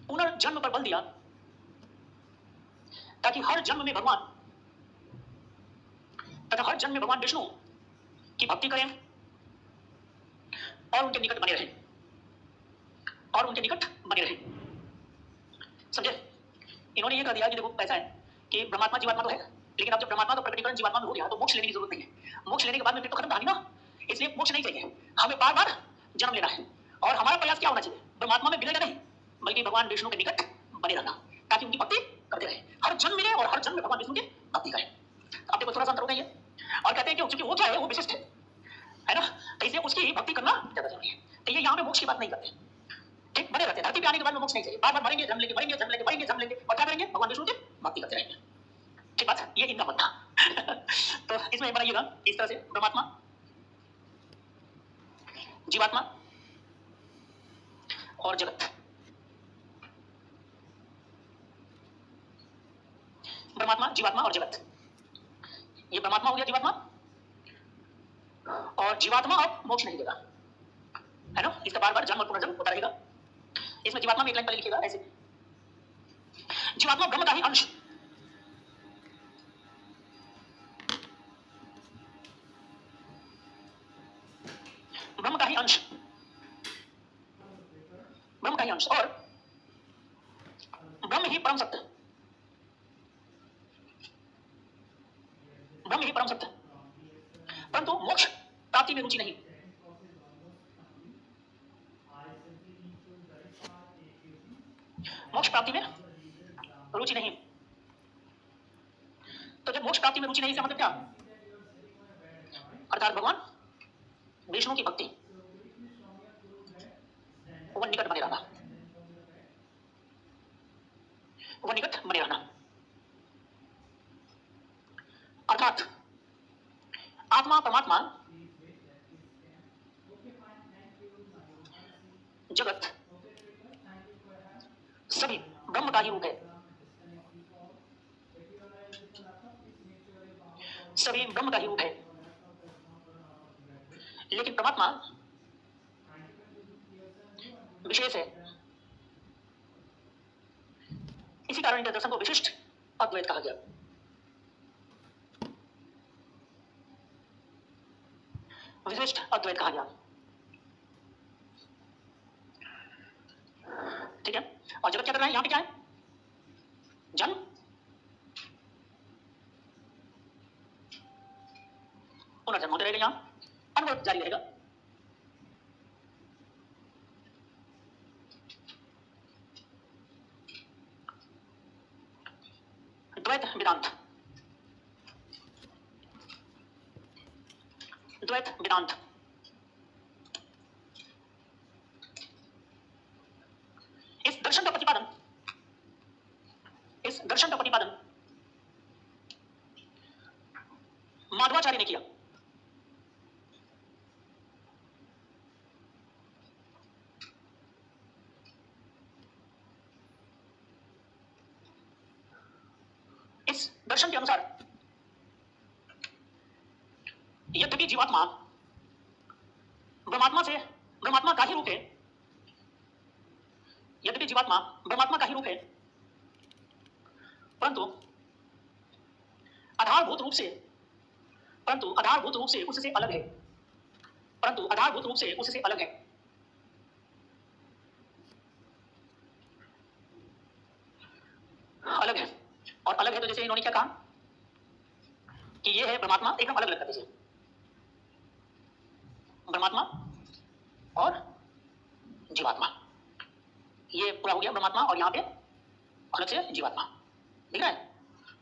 पुनर्जन्म पर बल दिया ताकि हर जन्म में भगवान तथा हर जन्म में भगवान विष्णु की भक्ति करें और उनके निकट बने रहें, समझे? इन्होंने ये कह दिया कि देखो ऐसा है कि ब्रह्मात्मा जीवात्मा तो है, लेकिन अब जब परमात्मा का प्रकटीकरण जीवात्मा में हो गया तो मोक्ष लेने की जरूरत नहीं है। मोक्ष लेने के बाद में फिर तो खत्म कहानी ना, इसलिए मोक्ष नहीं चाहिए, हमें बार बार जन्म लेना है। और हमारा प्रयास क्या होना चाहिए? परमात्मा में विलय नहीं, बल्कि भगवान विष्णु के निकट बने रहना, ताकि उनकी भक्ति करते रहे, हर जन्म मिले और हर जन्म में भगवान विष्णु की भक्ति करें। अब देखो थोड़ा सा अंतर हो गया ये, और कहते हैं कि क्योंकि वो क्या है, वो विशिष्ट है ना, तो इसलिए उसकी भक्ति करना ज्यादा जरूरी है। तो ये यहाँ पे मोक्ष की बात नहीं करते, ठीक, बने रहते हैं धरती पे आने के बाद में मोक्ष नहीं चाहिए, बार बार मरेंगे जन्म लेंगे, मरेंगे जन्म लेंगे, मरेंगे जन्म लेंगे, और क्या करेंगे? भगवान विष्णु की भक्ति करते रहेंगे। ठीक बात, ये इनका मत था। तो इसमें बनाइएगा इस तरह से, परमात्मा, जीवात्मा और जगत। परमात्मा, जीवात्मा और जगत, ये परमात्मा हो गया, जीवात्मा, और जीवात्मा अब मोक्ष नहीं देगा, है ना, इसका बार बार जन्म और पुनर्जन्म होता रहेगा। इसमें जीवात्मा में एक लाइन पहले लिखिएगा ऐसे, जीवात्मा ब्रह्म का ही अंश, ब्रह्म का ही अंश, ब्रह्म का ही अंश, और ब्रह्म ही परम सत्य, ब्रह्म ही परम सत्य, परंतु मोक्ष प्राप्ति में रुचि नहीं। मोक्ष प्राप्ति में रुचि नहीं, तो जब मोक्ष प्राप्ति में रुचि नहीं, इसका मतलब क्या? अर्थात भगवान विष्णु की भक्ति, वो निकट बने रहना, वो निकट बने रहना, अर्थात आत्मा परमात्मा जगत सभी ब्रह्म का ही रूप है, सभी ब्रह्म का ही रूप है। लेकिन परमात्मा विशेष है। इसी कारण इनके दर्शन को विशिष्ट अद्वैत कहा गया। विशिष्ट अद्वैत कहा गया। ठीक है। और जगत क्या कर रहा है? यहां पे क्या है? जन्म, पुनर्जन्म होते रहेगा, यहां अनवरत जारी रहेगा। द्वैत वेदांत, द्वैत वेदांत इस दर्शन का प्रतिपादन, इस दर्शन का प्रतिपादन माधवाचार्य ने किया। इस दर्शन के अनुसार यद्यपि जीवात्मा ब्रह्मात्मा से, ब्रह्मात्मा का ही रूप है, यद्यपि जीवात्मा ब्रह्मात्मा का ही रूप है, परंतु आधारभूत रूप से, परंतु आधारभूत रूप से उससे अलग है, परंतु आधारभूत रूप से उससे अलग है। अलग है। और अलग है तो जैसे इन्होंने क्या कहा कि ये है परमात्मा, एकदम अलग अलग जैसे परमात्मा और जीवात्मा, ये पूरा हो गया परमात्मा और यहाँ पे अलग से जीवात्मा। दिख रहा है?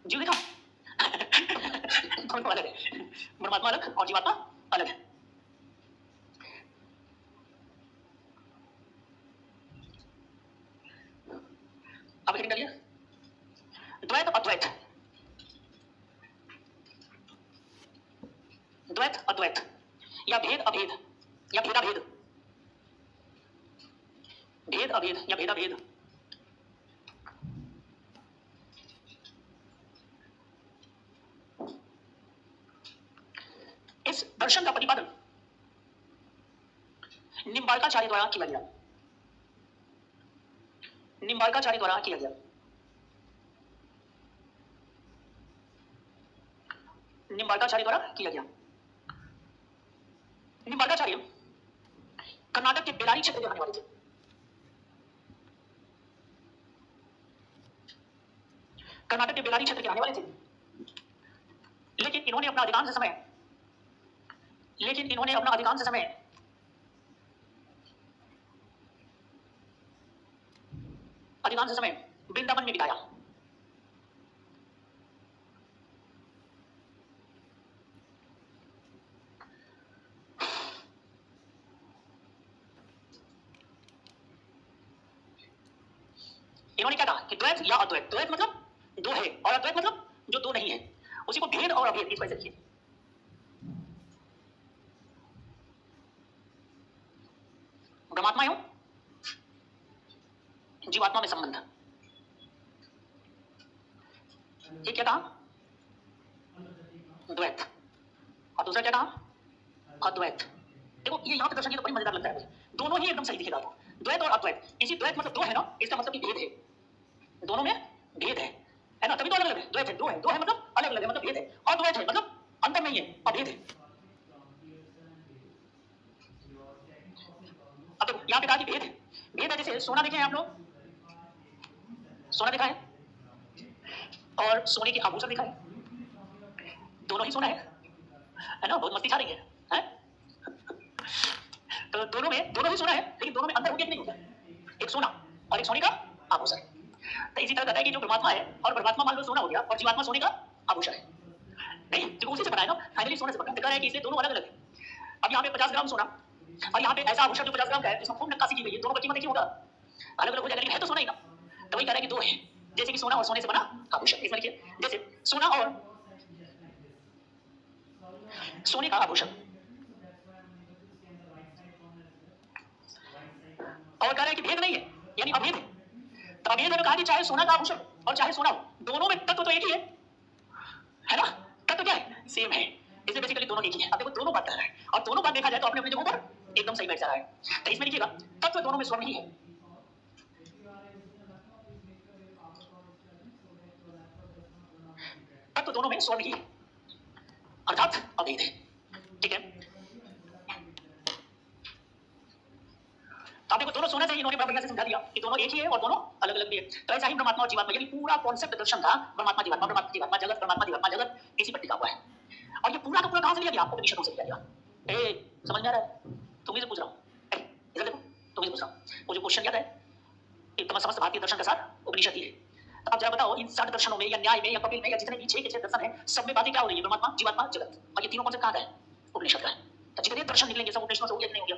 जीव दिखा दोनों अलग है, परमात्मा अलग और जीवात्मा अलग है। अब हेडिंग करिए, द्वैत अद्वैत, द्वैत अद्वैत या भेद अभेद या भेदाभेद, भेद अभेद या भेदाभेद इस दर्शन का प्रतिपादन निम्बार्काचार्य द्वारा किया गया, निम्बार्काचार्य द्वारा किया गया। निम्बार्काचार्य द्वारा किया गया। निम्बार्काचार्य कर्नाटक के बेलारी क्षेत्र के रहने वाले थे। कर्नाटक के बेलारी क्षेत्र के रहने वाले थे, लेकिन इन्होंने अपना अधिकांश समय, लेकिन इन्होंने अपना अधिकांश समय वृंदावन में बिताया। इन्होंने क्या कहा कि द्वैत या अद्वैत, द्वैत मतलब दो है और अद्वैत मतलब जो दो नहीं है, उसी को भेद और अभेद इस वजह से लिखिए। ब्रह्मात्मा एवं जीवात्मा में संबंध, ये क्या कहा? द्वैत। और दूसरा क्या कहा? अद्वैत। देखो ये यहाँ पे दर्शन, ये तो बड़ी मजेदार लगता है मुझे, दोनों ही एकदम सही दिखेगा आपको, द्वैत और अद्वैत। इसी द्वैत मतलब दो है ना, इसका मतलब कि भेद है, दोनों में भेद है ना, तभी तो अलग अलग है। द्वैत है, दो है, दो है मतलब अलग अलग है, मतलब भेद है। अद्वैत है मतलब अंतर नहीं है, अभेद है। अब देखो यहाँ पे कहा कि भेद है, भेद है। जैसे सोना देखे हैं आप लोग, सोना देखा है और सोने की आभूषण दिखा है, दोनों ही सोना है ना, बहुत मस्ती छा रही है? तो दोनों ही सोना है, लेकिन दोनों में अंतर हो गया कि नहीं होता? एक सोना और एक सोने का आभूषण। तो इसी तरह कहता है कि जो परमात्मा है और परमात्मा मान लो सोना हो गया और जीवात्मा सोने का आभूषण है, नहीं तो उसी से बना है ना, फाइनली सोने से बना। दिखा रहा है कि इसलिए दोनों अलग अलग है। अब यहाँ पे 50 ग्राम सोना और यहाँ पे ऐसा आभूषण जो 50 ग्राम का है, जिसमें खूब नक्काशी की गई है, दोनों का कीमत एक ही होगा? अलग अलग हो जाएगा, लेकिन है तो सोना ही ना। तो वही कह रहा है कि दो है, जैसे कि सोना और सोने से बना आभूषण। इसमें लिखिए जैसे सोना और सोने का आभूषण। और कह रहा है कि भेद नहीं है, यानी अभेद है। तो अभेद है, कहा कि चाहे सोना का आभूषण और चाहे सोना हो, दोनों में तत्व तो एक ही है ना? तत्व क्या है? सेम है। इसलिए बेसिकली दोनों एक ही है। अब देखो दोनों बात कर रहा है, और दोनों बात देखा जाए तो अपने अपने जगहों पर एकदम सही बैठ जा रहा है। तो इसमें लिखिएगा तत्व दोनों में स्वर्ण ही है। तत्व दोनों में स्वर्ण ही है, अर्थात अभेद है। ठीक है, तो आप देखो दोनों सोना चाहिए, इन्होंने बड़ा बढ़िया से समझा दिया कि दोनों एक ही है और दोनों अलग अलग भी है। तो ऐसा ही परमात्मा और जीवात्मा, यानी पूरा कॉन्सेप्ट दर्शन था परमात्मा जीवात्मा, परमात्मा जीवात्मा जगत, परमात्मा जीवात्मा जगत, इसी पर टिका हुआ है। और ये पूरा का पूरा कहां से लिया गया? आपको उपनिषदों से लिया गया। समझ में आ रहा है? तुम्ही से पूछ रहा हूँ, इधर देखो, तुम्ही से पूछ रहा हूँ। वो जो क्वेश्चन याद है, एकदम समस्त भारतीय दर्शन का साथ उपनिषद ही है। तो आप जरा बताओ, इन 60 दर्शनों में या न्याय में या कपिल में या जितने भी 6 के 6 दर्शन है, सब में बातें क्या हो रही है? परमात्मा जीवात्मा जगत। और ये तीनों कौन से कहां का है? उपनिषद का है। तो जितने दर्शन निकलेंगे सब उपनिषदों से हो गया कि नहीं हो गया?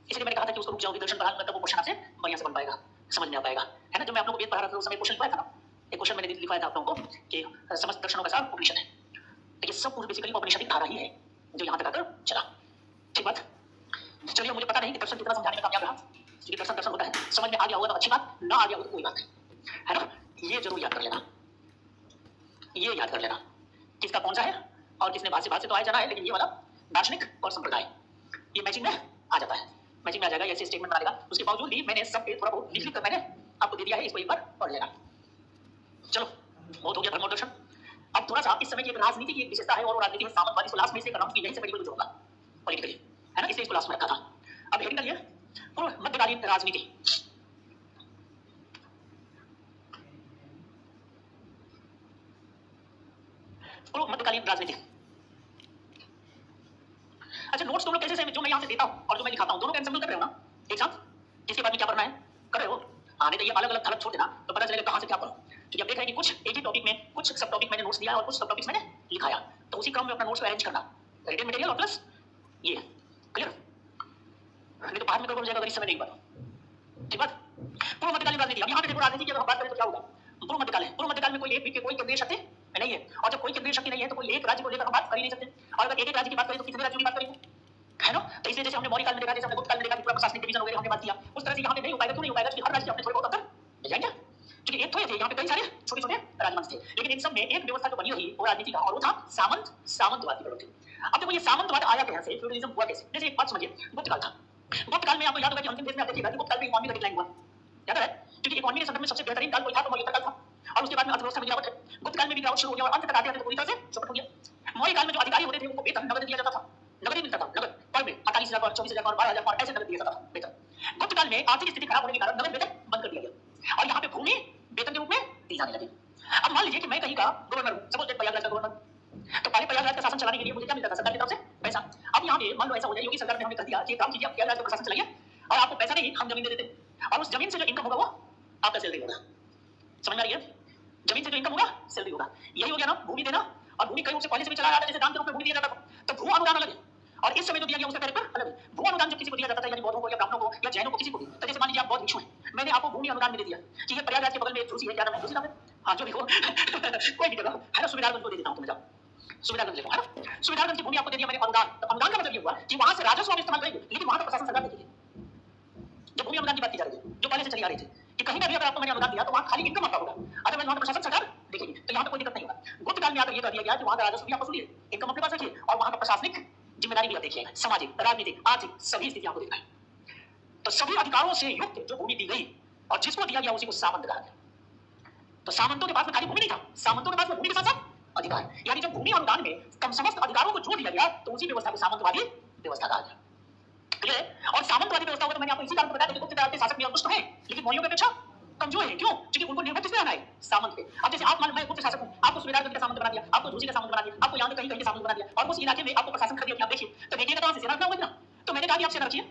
इसलिए मैंने कहा था कि उसको रुक जाओगे दर्शन पढ़ाने में, तब वो क्वेश्चन आपसे बढ़िया से बन पाएगा, समझ में आ पाएगा, है ना? जब मैं आप लोगों को वेद पढ़ा रहा था उस समय क्वेश्चन लिखवाया था ना, एक क्वेश्चन मैंने लिखवाया था आप लोगों को कि समस्त दर्शनों का सार उपनिषद है। तो ये सब कुछ बेसिकली उपनिषदिक धारा ही है जो यहाँ तक आकर चला। ठीक बात? चलिए, मुझे पता नहीं कि दर्शन कितना समझाने में कामयाब रहा, क्योंकि दर्शन दर्शन होता है, समझ में आ गया होगा तो अच्छी बात, ना आ गया हो तो कोई बात नहीं, है ना? ये जरूर याद कर लेना, ये याद कर लेना किसका कौन सा है और किसने भाष्य भाष्य तो आया जाना है, लेकिन ये वाला दार्शनिक और संप्रदाय ये मैचिंग में आ जाता है, मैचिंग में आ जाएगा, ऐसे स्टेटमेंट बना देगा। उसके बावजूद भी मैंने सब पे थोड़ा बहुत लिख कर मैंने आपको दे दिया है, इसको एक बार पढ़ लेना। चलो, बहुत हो गया धर्म और दर्शन। अब थोड़ा सा इस समय की एक राजनीति की एक विशेषता है, और वो राजनीति में सामंतवादी को लास्ट में इसलिए कर रहा हूं कि यहीं से मेडिकल होगा पॉलिटिकली, है ना? इसलिए इसको लास्ट में रखा था। अब हेडिंग डालिए पूर्व मध्यकालीन राजनीति। पूर्व मध्यकालीन राजनीति। अच्छा, नोट्स तुम लोग कैसे जो मैं यहाँ से देता हूँ और जो मैं लिखाता हूँ, दोनों का एंसेंबल कर रहे हो ना एक साथ? किसके बाद में क्या करना है कर रहे हो? आने तो ये अलग अलग थलग छोड़ देना, तो पता चलेगा कहाँ से क्या करो। क्योंकि अब देख रहे हैं कि कुछ एक ही टॉपिक में कुछ सब टॉपिक मैंने नोट्स दिया और कुछ सब टॉपिक्स मैंने लिखाया, तो उसी क्रम में अपना नोट्स को अरेंज करना, रिटन मटेरियल और प्लस ये। क्लियर? नहीं तो बाद में गड़बड़ हो जाएगा अगर इस समय नहीं बता। ठीक बात? पूर्व मध्यकालीन राजनीति। अब यहाँ पे देखो राजनीति की अगर हम बात करें तो क्या होगा? पूर्व मध्यकाल है, पूर्व मध्यकाल में कोई एक कोई केंद्रीय शक्ति नहीं है, और जब कोई केंद्रीय शक्ति नहीं है तो कोई एक राज्य को लेकर हम बात कर ही नहीं सकते, और अगर एक एक राज्य की बात करें तो कितने राज्यों की बात करेंगे, है ना? तो इसलिए जैसे हमने मौर्य काल में देखा, जैसे हमने गुप्त काल में देखा कि पूरा प्रशासनिक डिवीजन वगैरह हमने बात किया, उस तरह से यहाँ पे नहीं हो पाएगा। क्यों नहीं हो पाएगा? क्योंकि हर राज्य अपने थोड़े बहुत अंतर मिल जाएंगे, क्योंकि एक थोड़े थे यहाँ पे, कई सारे छोटे छोटे राजवंश थे, लेकिन इन सब में एक व्यवस्था जो बनी हुई वो राजनीति का, और वो था सामंतवाद की प्रवृत्ति। अब देखो ये सामंतवाद आया कैसे, फ्यूडलिज्म हुआ कैसे? जैसे एक बात समझिए, गुप्त काल था। गुप्त काल में आपको याद होगा कि अंतिम देश में आप देखिएगा कि गुप्त काल में इकोनॉमी का डिक्लाइन हुआ, याद है? क्योंकि इकोनॉमी के संदर्भ में सबसे बेहतरीन काल कोई था तो मौर्य काल था, और उसके बाद में अर्थव्यवस्था में गिरावट है, गुप्त काल में भी गिरावट शुरू हो गया, और अंत तक आते आते तो पूरी तरह से चौपट हो गया। मौर्य काल में जो अधिकारी होते थे उनको वेतन नगद दिया जाता था, नगद ही मिलता था, नगद पर में 48,000 पर 24,000 पर 12,000 पर ऐसे नगद दिया जाता था वेतन। गुप्त काल में आर्थिक स्थिति खराब होने के कारण नगद वेतन बंद कर दिया गया, और यहाँ पे भूमि वेतन के रूप में दी जाने लगी। अब मान लीजिए कि मैं कहीं का गवर्नर हूँ, सपोज प्रयागराज का गवर्नर, तो पहले प्रयागराज का शासन चलाने के लिए मुझे क्या मिलता था? सरकार की तरफ से पैसा। अब यहाँ पे मान लो ऐसा हो जाए, योगी सरकार ने हमें कह दिया कि काम कीजिए, आप प्रयागराज का प्रशासन चलाइए, और आपको पैसा नहीं, हम जमीन दे देते, और उस जमीन से जो इनकम होगा वो आपका सैलरी होगा। समझ में आ रही है? जमीन से जो इनकम होगा सैलरी होगा। यही हो गया ना भूमि देना, और भूमि कई रूप से पहले से भी चला आ रहा था, जैसे दान के रूप में भूमि दिया जाता था, तो भू अनुदान अलग है, और इस समय जो दिया गया उसका कैरेक्टर अलग है। भू अनुदान जब किसी को दिया जाता था, यानी बौद्धों को या ब्राह्मणों को या जैनों को, किसी को भी, तो जैसे मान लीजिए आप बौद्ध भिक्षु हैं, मैंने आपको भूमि अनुदान में दे दिया कि ये प्रयागराज के बगल में एक झूसी है, क्या नाम है झूसी नाम है? हाँ, जो भी हो कोई भी जगह है ना, सुविधागंज को दे देता हूँ, तुम जाओ सुविधागंज देखो, है ना? सुविधागंज की भूमि आपको दे दिया मैंने अनुदान, तो अनुदान का मतलब ये हुआ कि वहां से राजस्व हम इस्तेमाल करेंगे, लेकिन वहां का प्रशासन सरकार देखेगी। जो भूमि अनुदान की बात की जा रही है, जो पहले से चली आ रही थी कि कहीं भी अगर आपको मैंने अनुदान दिया तो वहां खाली इनकम आपका होगा, अदरवाइज वहां का प्रशासन सरकार देखेगी, तो यहाँ पे कोई दिक्कत नहीं होगा। गुप्त काल में आकर ये कर दिया गया कि वहां का राजस्व भी आप वसूलिए, इनकम अपने पास रखिए, और वहां का प्रशासनिक जिम्मेदारी भी आप देखिए, सामाजिक, राजनीतिक, आर्थिक सभी स्थिति आपको देखना है। तो सभी अधिकारों से युक्त जो भूमि दी गई और जिसको दिया गया उसी को सामंत कहा गया। तो सामंतों के पास में खाली भूमि नहीं था, सामंतों के पास में भूमि के साथ साथ अधिकार, यानी जब भूमि अनुदान में कम समस्त अधिकारों को जोड़ दिया गया तो उसी व्यवस्था को सामंतवादी व्यवस्था कहा गया। और सामंतवादी व्यवस्था को तो मैंने आपको इसी कारण से बताया कि गुप्त काल के शासक निरंकुश तो है, लेकिन मौर्यों की अपेक्षा कमजोर है। क्यों? क्योंकि उनको निर्भर किसपे रहना है? सामंत पे। अब जैसे आप मान, मैं गुप्त शासक हूं, आपको सुबेदारगंज का सामंत बना दिया, आपको झूसी का सामंत बना दिया, आपको यहाँ कहीं कहीं के सामंत बना दिया, और उस इलाके में आपको प्रशासन कर दिया, आप देखिए, तो देखिएगा तो वहां से सेना रखना होगा ना, तो मैंने कहा कि आप सेना रखिए,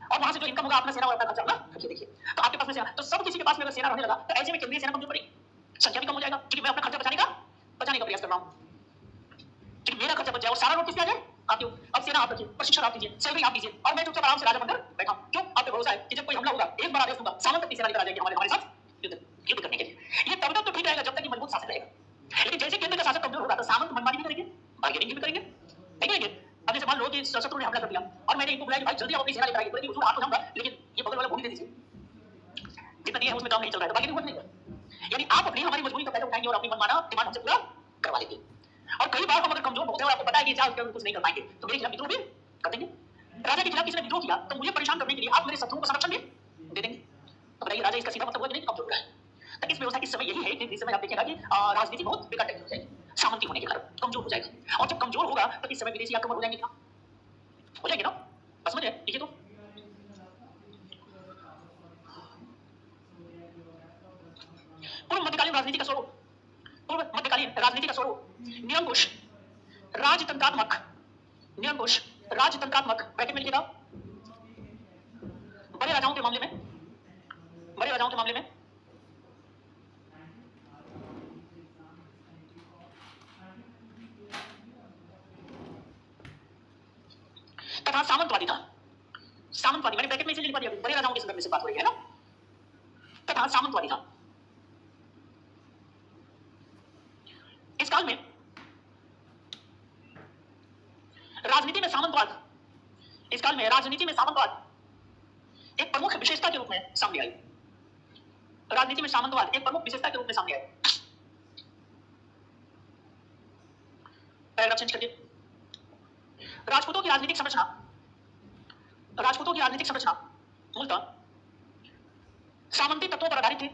और वहां से जो इनकम होगा अपना सेना और अपना खर्चा अपना रखिए। देखिए, तो आपके पास में सेना, तो सब किसी के पास में अगर सेना रहने लगा तो ऐसे में केंद्रीय सेना कमजोर पड़ेगी, संख्या भी कम हो जाएगा, क्योंकि मैं अपना खर्चा बचाने का प्रयास कर रहा हूँ, क्योंकि मेरा खर्चा बच जाए और सारा लोग किसके आ जाए? आपके। अब सेना आप रखिए, प्रशिक्षण आप दीजिए, सैलरी आप दीजिए, और मैं चुपचाप आराम से राजा बनकर बैठा। क्यों? आप पे भरोसा है कि जब कोई हमला होगा एक बार आदेश दूंगा, सामंत की सेना लेकर आ जाएगी हमारे साथ युद्ध करने के लिए। ये तब तक तो ठीक रहेगा जब तक कि मजबूत शासक रहेगा, लेकिन जैसे केंद्र का शासक कमजोर होगा तो सामंत मनमानी भी करेंगे, बार्गेनिंग भी करेंगे, है कराएगी, बोलेगी उसमें हाथ हो जाऊंगा लेकिन ये बगल वाला भूमि दे दीजिए, जितना दिया है उसमें काम नहीं चल रहा है, तो बाकी हिम्मत नहीं है। यानी आप अपनी हमारी मजबूरी का फायदा उठाएंगे और अपनी मनमाना डिमांड हमसे पूरा करवा लेंगे। और कई बार हम अगर कमजोर होते हैं और आपको पता है कि चाहे कुछ नहीं कर पाएंगे तो मेरे खिलाफ विद्रोह भी कर देंगे। राजा के खिलाफ किसी ने विद्रोह किया तो मुझे परेशान करने के लिए आप मेरे शत्रुओं को संरक्षण भी दे देंगे। तो बताइए राजा इसका सीधा मतलब हुआ कि नहीं कमजोर हो रहा है। तो इस व्यवस्था इस समय यही है कि इस समय आप देखिएगा कि राजनीति बहुत बेकार हो जाएगी, सामंती होने के कारण कमजोर हो जाएगा। और जब कमजोर होगा तो इस समय विदेशी आक्रमण हो जाएंगे, क्या हो जाएंगे ना? बस समझ देखिए तो पूर्व मध्यकालीन राजनीति का स्वरूप, पूर्व मध्यकालीन राजनीति का स्वरूप निरंकुश राजतंत्रात्मक, निरंकुश राजतंत्रात्मक ब्रैकेट में लिखिएगा, बड़े राजाओं के मामले में, बड़े राजाओं के मामले में तथा सामंतवादी था। सामंतवादी मैंने ब्रैकेट में इसे लिखवा दिया, बड़े राजाओं के संदर्भ में से बात हो रही है ना, तथा सामंतवादी था। इस काल में राजनीति में सामंतवाद, इस काल में राजनीति में सामंतवाद एक प्रमुख विशेषता के रूप में सामने आई। राजनीति में सामंतवाद एक प्रमुख विशेषता के रूप में सामने आई। पैराग्राफ चेंज करके राजपूतों की राजनीतिक संरचना, राजपूतों की राजनीतिक संरचना मूलतः सामंती तत्वों पर आधारित थी,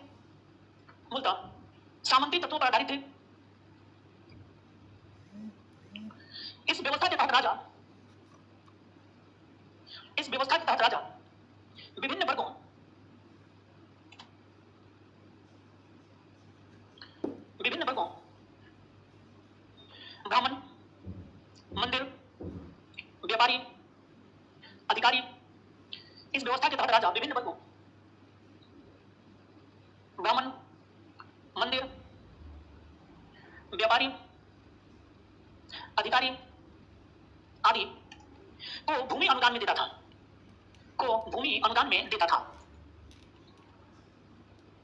मूलतः सामंती तत्वों पर आधारित थी। इस व्यवस्था के तहत राजा, इस व्यवस्था के तहत राजा विभिन्न वर्गों, विभिन्न वर्गों ब्राह्मण, मंदिर, व्यापारी, अधिकारी, इस व्यवस्था के तहत राजा विभिन्न वर्गों ब्राह्मण, मंदिर, व्यापारी, अधिकारी आदि को भूमि अनुदान में देता था, को भूमि अनुदान में देता था।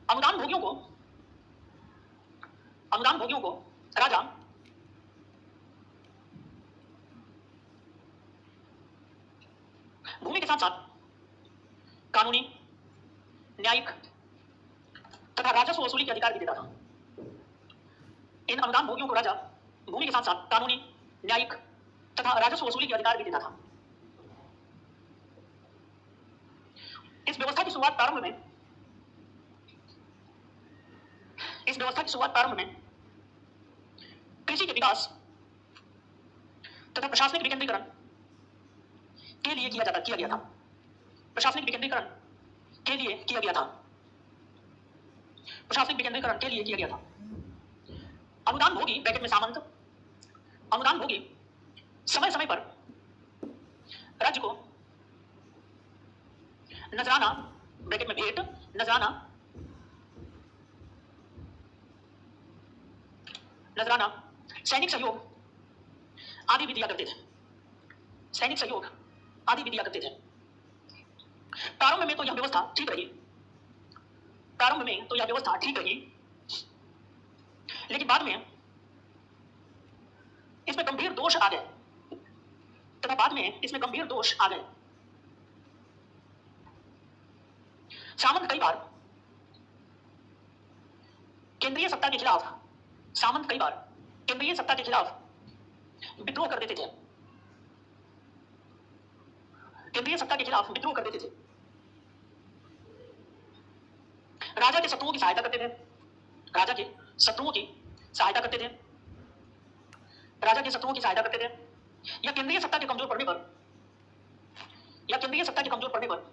अनुदान भोगियों को, अनुदान भोगियों को राजा भूमि के साथ साथ कानूनी, न्यायिक तथा राजस्व वसूली के अधिकार भी देता था। इन अनुदान भोगियों को राजा भूमि के साथ साथ कानूनी, न्यायिक तथा राजस्व वसूली के अधिकार भी देता था। इस व्यवस्था की शुरुआत प्रारंभ में, इस व्यवस्था की शुरुआत प्रारंभ में कृषि के विकास तथा प्रशासनिक विकेंद्रीकरण के लिए किया गया था। प्रशासनिक विकेंद्रीकरण के लिए किया गया था, प्रशासनिक विकेंद्रीकरण के लिए किया गया था। अनुदान भोगी ब्रैकेट में सामंत, अनुदान भोगी समय समय पर राज्य को नजराना ब्रैकेट में भेंट, नजराना, नजराना, सैनिक सहयोग आदि भी दिया करते थे, सैनिक सहयोग आदि भी दिया करते थे। प्रारंभ में तो यह व्यवस्था ठीक रही, प्रारंभ में तो यह व्यवस्था ठीक रही, लेकिन बाद में इसमें गंभीर दोष आ गए, तथा बाद में इसमें गंभीर दोष आ गए। सामंत कई बार केंद्रीय सत्ता के खिलाफ, सामंत कई बार केंद्रीय सत्ता के खिलाफ विद्रोह कर देते थे, केंद्रीय सत्ता के खिलाफ विद्रोह कर देते थे। राजा के शत्रुओं की सहायता करते थे, राजा के शत्रुओं की सहायता करते थे, राजा के शत्रुओं की सहायता करते थे, या केंद्रीय सत्ता के कमजोर पड़ने पर, या केंद्रीय सत्ता के कमजोर पड़ने पर,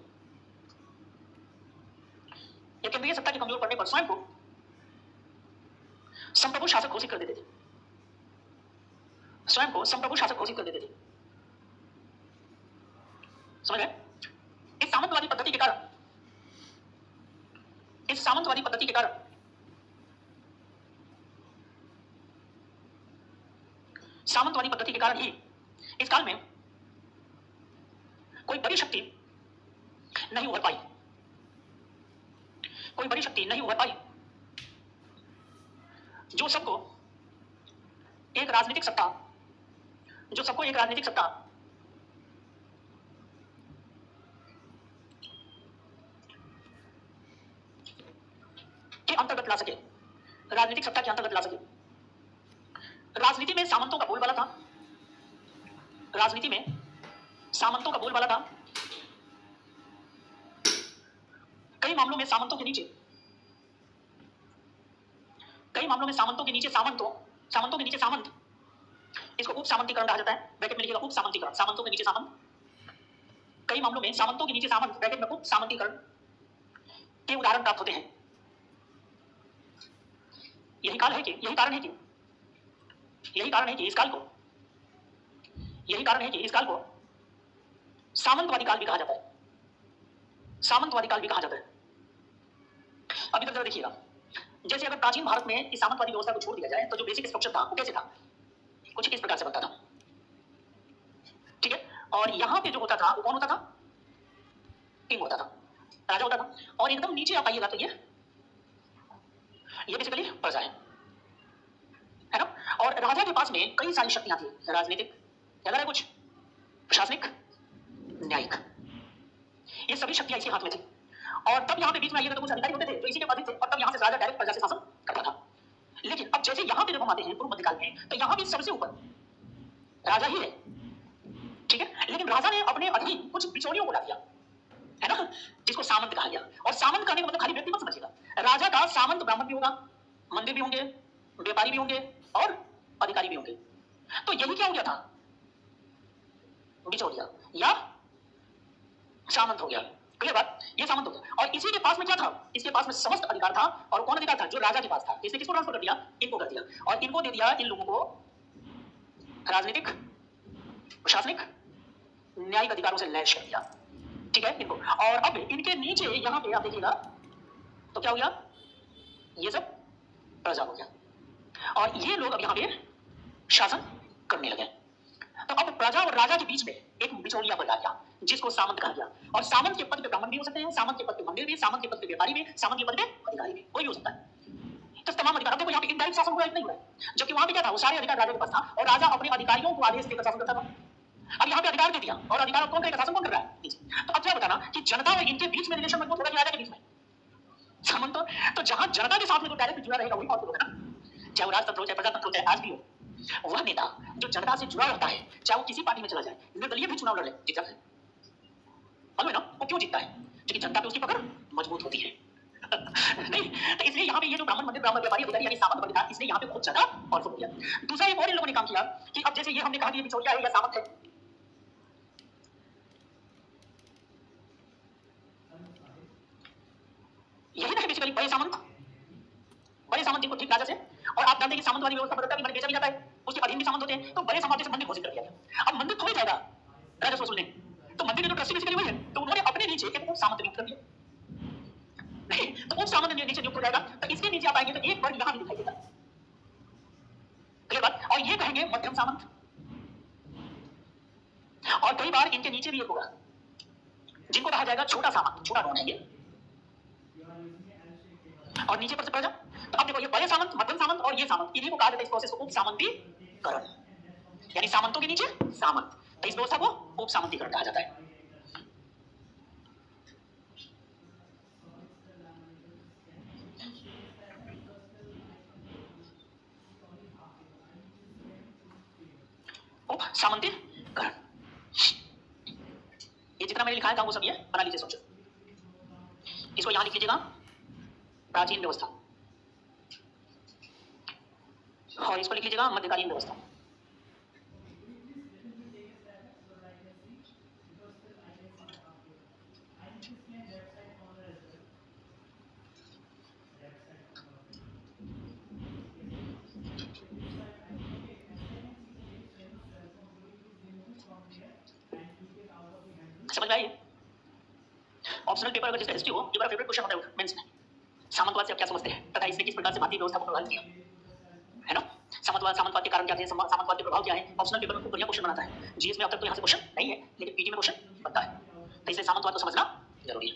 या केंद्रीय सत्ता के कमजोर पड़ने पर स्वयं को संप्रभु शासक घोषित कर देते थे, स्वयं को संप्रभु शासक घोषित कर देते थे। समझ गए? इस सामंतवादी पद्धति के कारण, इस सामंतवादी पद्धति के कारण सामंतवादी पद्धति के कारण ही इस काल में कोई बड़ी शक्ति नहीं उभर पाई, कोई बड़ी शक्ति नहीं उभर पाई जो सबको एक राजनीतिक सत्ता, जो सबको एक राजनीतिक सत्ता अंतर्गत ला सके, राजनीतिक सत्ता के अंतर्गत ला सके। राजनीति में सामंतों का बोलबाला था, राजनीति में सामंतों का बोलबाला था। कई मामलों में सामंतों के नीचे, कई मामलों में सामंतों के नीचे सामंतों, सामंतों के नीचे सामंत, इसको उप सामंतीकरण कहा जाता है। ब्रैकेट में लिखिएगा उप सामंतीकरण, सामंतों के नीचे सामंत। कई मामलों में सामंतों के नीचे सामंत, ब्रैकेट में उप सामंतीकरण के उदाहरण प्राप्त होते हैं। यही कारण है कि इस काल को सामंतवादी काल भी कहा जाता है, सामंतवादी काल भी कहा जाता है। अब इधर देखिएगा, जैसे अगर प्राचीन भारत में इस सामंतवादी व्यवस्था को छोड़ दिया जाए तो जो बेसिक स्ट्रक्चर था वो कैसे था, कुछ इस प्रकार से बनता था, ठीक है। और यहां पे जो होता था वो कौन होता था, किंग होता था, राजा होता था। और एकदम नीचे आप आइएगा तो ये बेसिकली प्रजा है ना। और राजा के पास में कई सारी शक्तियां थी, राजनीतिक, याद है कुछ, प्रशासनिक, न्यायिक, ये सभी शक्तियां इसके हाथ में थी। और तब यहाँ पे बीच में आइएगा तो कुछ अधिकारी होते थे जो इसी के पद थे, और तब यहाँ से राजा डायरेक्ट प्रजा से शासन करता था। लेकिन अब जैसे यहाँ पे जब हम आते हैं पूर्व मध्यकाल में, तो यहाँ भी सबसे ऊपर राजा ही है, ठीक है। लेकिन राजा ने अपने अधीन कुछ बिचौलियों को ला दिया, है ना, जिसको सामंत कहा गया। और सामंत कहने का मतलब खाली व्यक्ति मत समझिएगा, राजा का सामंत ब्राह्मण भी होगा, मंदिर भी होंगे, व्यापारी भी होंगे और अधिकारी भी होंगे। तो यही क्या हो गया था, बिचौलिया या सामंत हो गया, क्लियर बात, ये सामंत हो गया। और इसी के पास में क्या था, इसके पास में समस्त अधिकार था। और कौन अधिकार था, जो राजा के पास था। इसने किसको ट्रांसफर कर दिया, इनको कर दिया। और इनको दे दिया इन लोगों को राजनीतिक, प्रशासनिक, न्यायिक अधिकारों से लैश कर दिया, ठीक है इनको। और अब इनके नीचे यहाँ पे आप देखिएगा तो क्या हो गया, ये सब प्रजा हो गया। और ये लोग अब यहाँ पे शासन करने लगे। तो अब प्रजा और राजा के बीच में एक बिचौलिया बन गया जिसको सामंत कहा गया। और सामंत के पद पे ब्राह्मण भी हो सकते हैं, सामंत के पद पे मंदिर भी, सामंत के पद पे व्यापारी भी, सामंत के पद पे अधिकारी भी, कोई भी हो सकता है। तो तमाम अधिकार, अब देखो यहाँ पे इनडायरेक्ट शासन हुआ, नहीं हुआ, जबकि वहां पे क्या था, वो सारे अधिकार राजा के पास था और राजा अपने अधिकारियों को आदेश देकर शासन करता था। अब यहाँ पे अधिकार दे दिया और अधिकार कौन करेगा, शासन कौन कर रहा है। तो अब क्या बताना कि जनता और इनके बीच में रिलेशन मजबूत होगा, राजा के बीच में सामंत। तो जहां जनता के साथ में जो डायरेक्ट जुड़ा रहेगा वही पावरफुल होगा ना, चाहे वो राजतंत्र हो, चाहे प्रजातंत्र हो, चाहे आज भी हो। वह नेता जो जनता से जुड़ा रहता है, चाहे वो किसी पार्टी में चला जाए, निर्दलीय भी चुनाव लड़े, जीता है, मालूम है ना वो क्यों जीतता है, क्योंकि जनता पे उसकी पकड़ मजबूत होती है। नहीं, तो इसलिए यहाँ पे ये जो ब्राह्मण मंदिर, ब्राह्मण व्यापारी अधिकारी यानी सामंत वर्ग था, इसने यहाँ पे बहुत ज्यादा पावरफुल किया। दूसरा एक और इन लोगों ने काम किया कि अब जैसे ये हमने कहा कि ये बिचौलिया है या सामंत है, यही ना है बेसिकली बड़े सामंत, बड़े सामंत जिनको ठीक राजा से। और आप जानते हैं कि सामंतवादी व्यवस्था में भी बेचा भी जाता है, उसके अधीन भी सामंत होते हैं। तो बड़े सामंत से मंदिर घोषित कर दिया गया। अब मंदिर थोड़ी जाएगा राजस्व वसूलने, तो मंदिर के जो ट्रस्टी बेसिकली वही है, तो उन्होंने अपने नीचे एक उप सामंत नियुक्त कर दिया। नहीं, तो उप सामंत नीचे नियुक्त हो जाएगा, तो इसके नीचे आप आएंगे तो एक वर्ग यहाँ भी दिखाई देगा, क्लियर बात। और ये कहेंगे मध्यम सामंत। और कई बार इनके नीचे भी एक होगा जिनको कहा जाएगा छोटा सामंत, छोटा डॉन है ये, और नीचे पर से प्रजा। तो अब देखो ये बड़े सामंत, मध्यम सामंत और ये सामंत, इन्हीं को कहा जाता है इस प्रोसेस को उप सामंतीकरण, यानी सामंतों के नीचे सामंत। तो इस व्यवस्था को उप सामंतीकरण कहा जाता है। उप सामंतीकरण, ये जितना मैंने लिखा है वो सब ये बना लीजिए, सोचो इसको यहां लिख लीजिएगा, प्राचीन व्यवस्था, और इसको लिख लीजिएगा मध्यकालीन व्यवस्था। समझ में आई? ऑप्शनल पेपर अगर जिसका हिस्ट्री हो, ये बड़ा फेवरेट क्वेश्चन होता है मेंस में, सामंतवाद से आप क्या समझते हैं तथा इसने किस प्रकार से भारतीय व्यवस्था को प्रभावित किया, है ना। सामंतवाद के कारण क्या थे, सामंतवाद के प्रभाव क्या है, ऑप्शनल पेपर में खूब बढ़िया क्वेश्चन बनाता है। जीएस में अब तक तो यहाँ से क्वेश्चन नहीं है, लेकिन पीटी में क्वेश्चन बनता है, तो इसलिए सामंतवाद को समझना जरूरी है।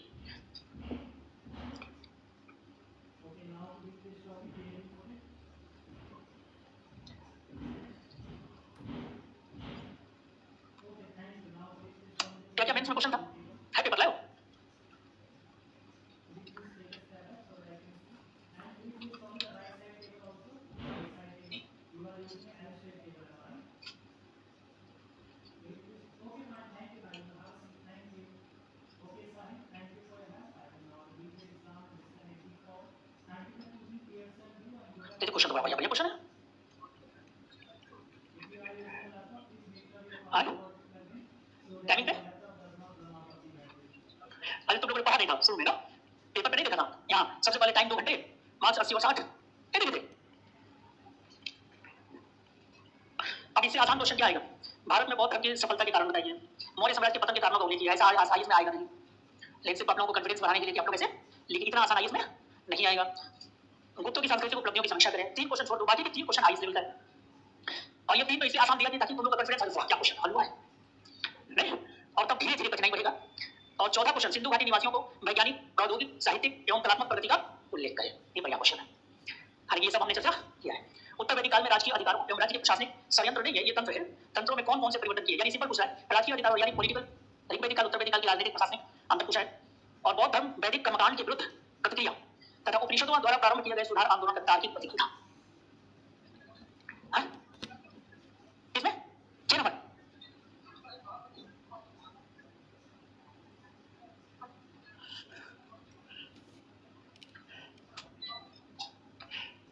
क्या क्या मेंस में क्वेश्चन था, है पेपर लाओ। अरे तुम लोगों ने पढ़ा नहीं था शुरू में ना, पेपर पे नहीं देखा था यहाँ सबसे पहले टाइम 2 घंटे, मार्क्स 80 और 60 ये देखे थे। अब इससे आसान क्वेश्चन क्या आएगा, भारत में बौद्ध धर्म की सफलता के कारण बताइए, मौर्य साम्राज्य के पतन के कारणों का उल्लेख किया, ऐसा आईएएस में आएगा नहीं, लेकिन सिर्फ आप लोगों को कॉन्फिडेंस बढ़ाने के लिए कि आप लोग ऐसे, लेकिन इतना आसान आईएएस में नहीं आएगा। गुप्तों की सांस्कृतिक उपलब्धियों की समीक्षा करें, 3 क्वेश्चन छोड़ दो, बाकी के 3 क्वेश्चन आईएएस लेवल का है, और ये 3 तो इसलिए आसान दिया ताकि तुम लोग का कॉन्फिडेंस क्या क्वेश्चन हल हुआ है नहीं, और तब धीरे धीरे कठिनाई बढ़ेगा। और 14 क्वेश्चन सिंधु घाटी निवासियों को वैज्ञानिक, प्रौद्योगिक, साहित्यिक एवं कलात्मक प्रगति का उल्लेख करें, ये बढ़िया क्वेश्चन है। हालांकि ये सब हमने चर्चा किया है। उत्तर वैदिक काल में राजकीय अधिकारों एवं राज्य के प्रशासनिक षड्यंत्र नहीं है, ये तंत्र है, तंत्रों में कौन कौन से परिवर्तन किए, यानी सिंपल पूछा है, राजकीय अधिकार यानी पॉलिटिकल, ऋग्वैदिक काल, उत्तर वैदिक काल की राजनीतिक प्रशासनिक अंतर पूछा है, और बौद्ध धर्म वैदिक कर्मकांड के विरुद्ध प्रतिक्रिया तथा उपनिषदों द्वारा प्रारंभ किए गए सुधार आंदोलन का तार्किक प्रतिक्रिया। इसमें 6 नंबर।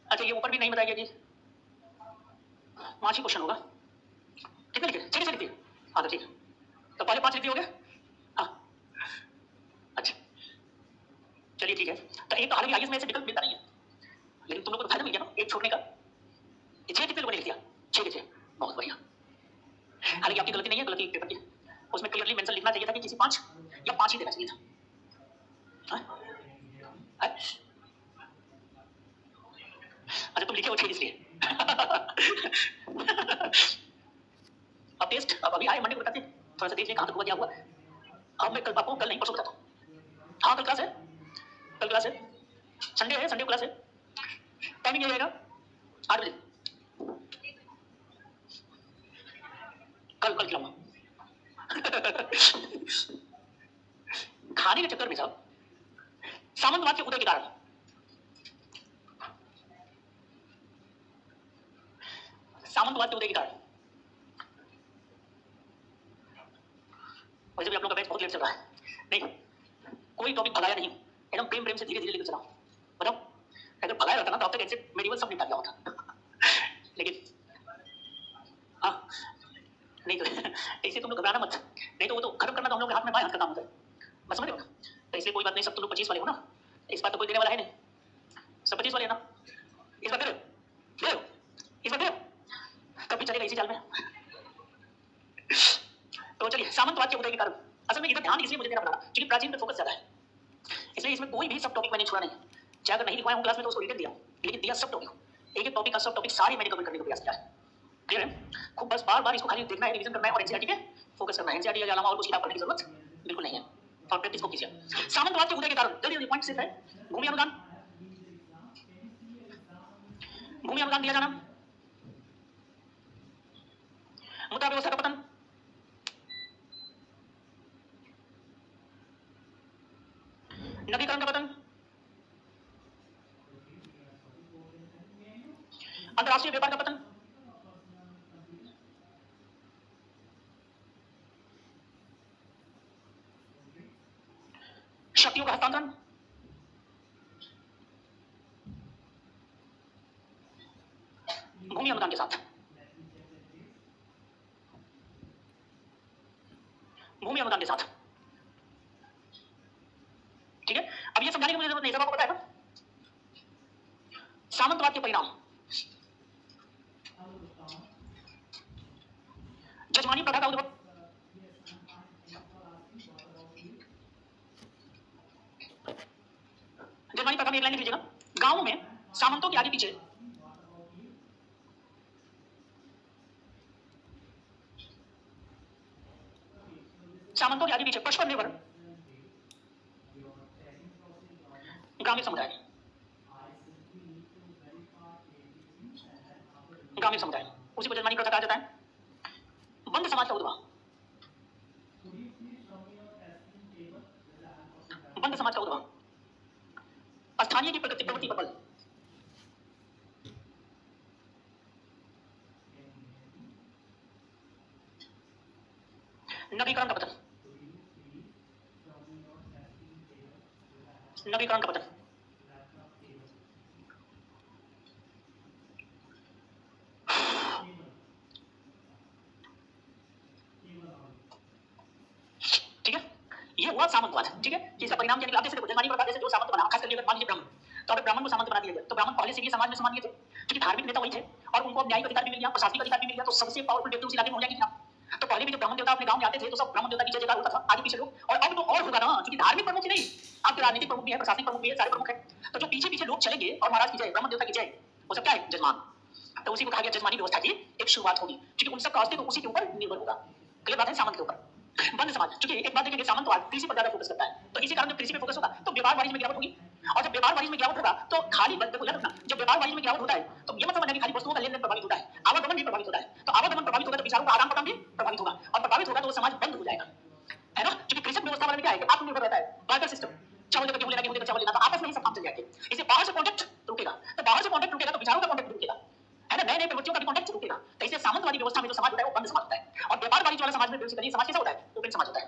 अच्छा ये ऊपर भी नहीं बताइए जी, 5 ही क्वेश्चन होगा, कितने लिखे, 6 लिखे, हाँ तो ठीक है, तो पहले 5 लिख दिए हो गए, हाँ अच्छा चलिए ठीक है। तो एक तो हालांकि आईएएस में ऐसे विकल्प मिलता नहीं है, लेकिन तुम लोग को फायदा मिल गया ना एक छोड़ने का, ये 6 कितने लोगों ने लिख दिया, 6 के 6, बहुत बढ़िया। हालांकि आपकी गलती नहीं है, गलती पेपर की, उसमें क्लियरली मेंशन लिखना चाहिए था कि किसी 5 या 5 ही देना चाहिए था। अच्छा तुम लिखे हो 6 इसलिए अब टेस्ट अब अभी आए मंडे को बताते हैं, थोड़ा सा देख लें कहाँ तक हुआ क्या हुआ। अब मैं कल आपको कल नहीं परसों बताता हूँ, हाँ कल क्लास है, कल क्लास है, संडे है, संडे को क्लास है, टाइमिंग ये रहेगा 8 बजे, कल खिलाऊंगा खाने के चक्कर में साहब सामंतवाद के उदय के कारण, सामंतवाद के उदय के कारण, वैसे भी आप लोग का बैच बहुत लेट चल रहा है, नहीं कोई टॉपिक भगाया नहीं, एकदम प्रेम प्रेम से धीरे धीरे लेकर चला, बताओ अगर भगाया रहता ना तो अब तक ऐसे मेडिवल सब निपटा गया होता लेकिन हाँ नहीं तो ऐसे तुम लोग घबराना मत, नहीं तो वो तो खत्म करना तो हम लोग के हाथ में बाएं हाथ का काम होता है, बस समझ रहे हो ना, तो इसलिए कोई बात नहीं, सब तुम लोग 25 वाले हो ना, इस बार तो कोई देने वाला है नहीं, सब 25 वाले है ना, इस बार दे रहे हो, इस बार दे तब भी चलेगा इसी चाल में तो चलिए सामंतवाद के उदय के कारण, असल में इधर ध्यान इसलिए मुझे देना पड़ा क्योंकि प्राचीन पे फोकस ज्यादा है, इसलिए इसमें कोई भी सब टॉपिक मैंने छोड़ा नहीं, चाहे अगर नहीं लिखवाया हूँ क्लास में तो उसको रिटेल दिया, लेकिन दिया सब टॉपिक, एक एक टॉपिक का सब टॉपिक सारे मैंने कवर करने का प्रयास किया है, क्लियर है, खूब बस बार बार इसको खाली देखना है, रिवीजन करना है और एनसीईआरटी पे फोकस करना है, एनसीईआरटी के अलावा और कुछ किताब पढ़ने की जरूरत बिल्कुल नहीं है, और प्रैक्टिस को कीजिए। सामंतवाद के उदय के कारण जल्दी पॉइंट सिर्फ है, भूमि अनुदान, भूमि अनुदान दिया जाना, मुद्रा व्यवस्था का पतन, नवीकरण का पतन, अंतरराष्ट्रीय व्यापार का पतन, शक्तियों का हस्तांतरण, भूमि अनुदान के साथ, भूमि अनुदान के साथ, ठीक है। अब ये समझाने की मुझे जरूरत नहीं, सब आपको पता है ना, सामंतवाद के परिणाम, जजमानी प्रथा का उद्भव, जजमानी प्रथा में एक लाइन लिख लीजिएगा, गांवों में सामंतों के आगे पीछे सामंतों के आगे पीछे परस्पर निर्भर ग्रामीण समुदाय, ग्रामीण समुदाय उसी को जजमानी प्रथा कहा जाता है। बंद समाज का उद्भव, बंद समाज का उद्भव, स्थानीय की प्रवृत्ति पर बल, नवीकरण का पतन, नवीकरण का पतन, ठीक है, ये हुआ सामंत सामंतवाद, ठीक है, कि इसका परिणाम क्या निकला? आप देख सकते हो जजमानी प्रथा जैसे जो सामंत बना, खास करके अगर मान लीजिए ब्राह्मण, तो अगर ब्राह्मण को सामंत बना दिया गया तो ब्राह्मण पहले से भी समाज में सम्मानित थे, क्योंकि धार्मिक नेता वही थे और उनको न्यायिक अधिकार भी मिल गया, प्रशासनिक अधिकार भी मिल गया, तो सबसे पावरफुल व्यक्ति उस इलाके में हो जाएंगे ना। तो पहले भी जब ब्राह्मण देवता अपने गांव में आते थे तो सब ब्राह्मण देवता की जय जयकार होता था, आगे पीछे लोग, और अब तो और होगा ना, क्योंकि धार्मिक प्रमुख ही नहीं, आपके राजनीतिक प्रमुख भी है, प्रशासनिक प्रमुख भी है, सारे प्रमुख है, तो जो पीछे पीछे लोग चलेंगे और महाराज की जय, ब्राह्मण देवता की जय, वो सब क्या है? जजमान। तो उसी को कहा गया जजमानी व्यवस्था की एक शुरुआत होगी, क्योंकि उन सब का अस्तित्व उसी के ऊपर निर्भर होगा। क्लियर बात है? सामंत के ऊपर। वन्य समाज, क्योंकि एक बात देखेंगे, सामंतवाद कृषि पर ज्यादा फोकस करता है, तो इसी कारण जब कृषि पे फोकस होगा तो व्यापार वाणिज्य में गिरावट होगी, और जब व्यापार वाणिज्य में गिरावट होगा तो खाली देखो याद रखना, जब व्यापार वाणिज्य में गिरावट होता है तो ये मतलब है कि खाली वस्तुओं का लेन देन प्रभावित होता है, आवागमन भी प्रभावित होता है, तो आवागमन प्रभावित होगा तो विचारों का आदान प्रदान भी प्रभावित होगा, और प्रभावित होगा तो वो समाज बंद हो जाएगा, है ना? क्योंकि कृषि व्यवस्था वाले में क्या है कि आत्मनिर्भर रहता है, बार्टर सिस्टम, चावल देकर गेहूं लेना, गेहूं देकर चावल लेना, तो आपस में ही सब काम चल जाएंगे। इसे बाहर से कॉन्टेक्ट रुकेगा, तो बाहर से कॉन्टेक्ट रुकेगा तो विचारों का कॉन्टेक्ट रुकेगा, है ना? नए नए प्रवृत्तियों का भी कॉन्टेक्ट रुकेगा, तो इसे सामंतवादी व्यवस्था में जो समाज होता है वो बंद समाज होता है, और व्यापार वाणिज्य वाला समाज में बेसिकली समाज कैसा होता है? ओपन समाज होता है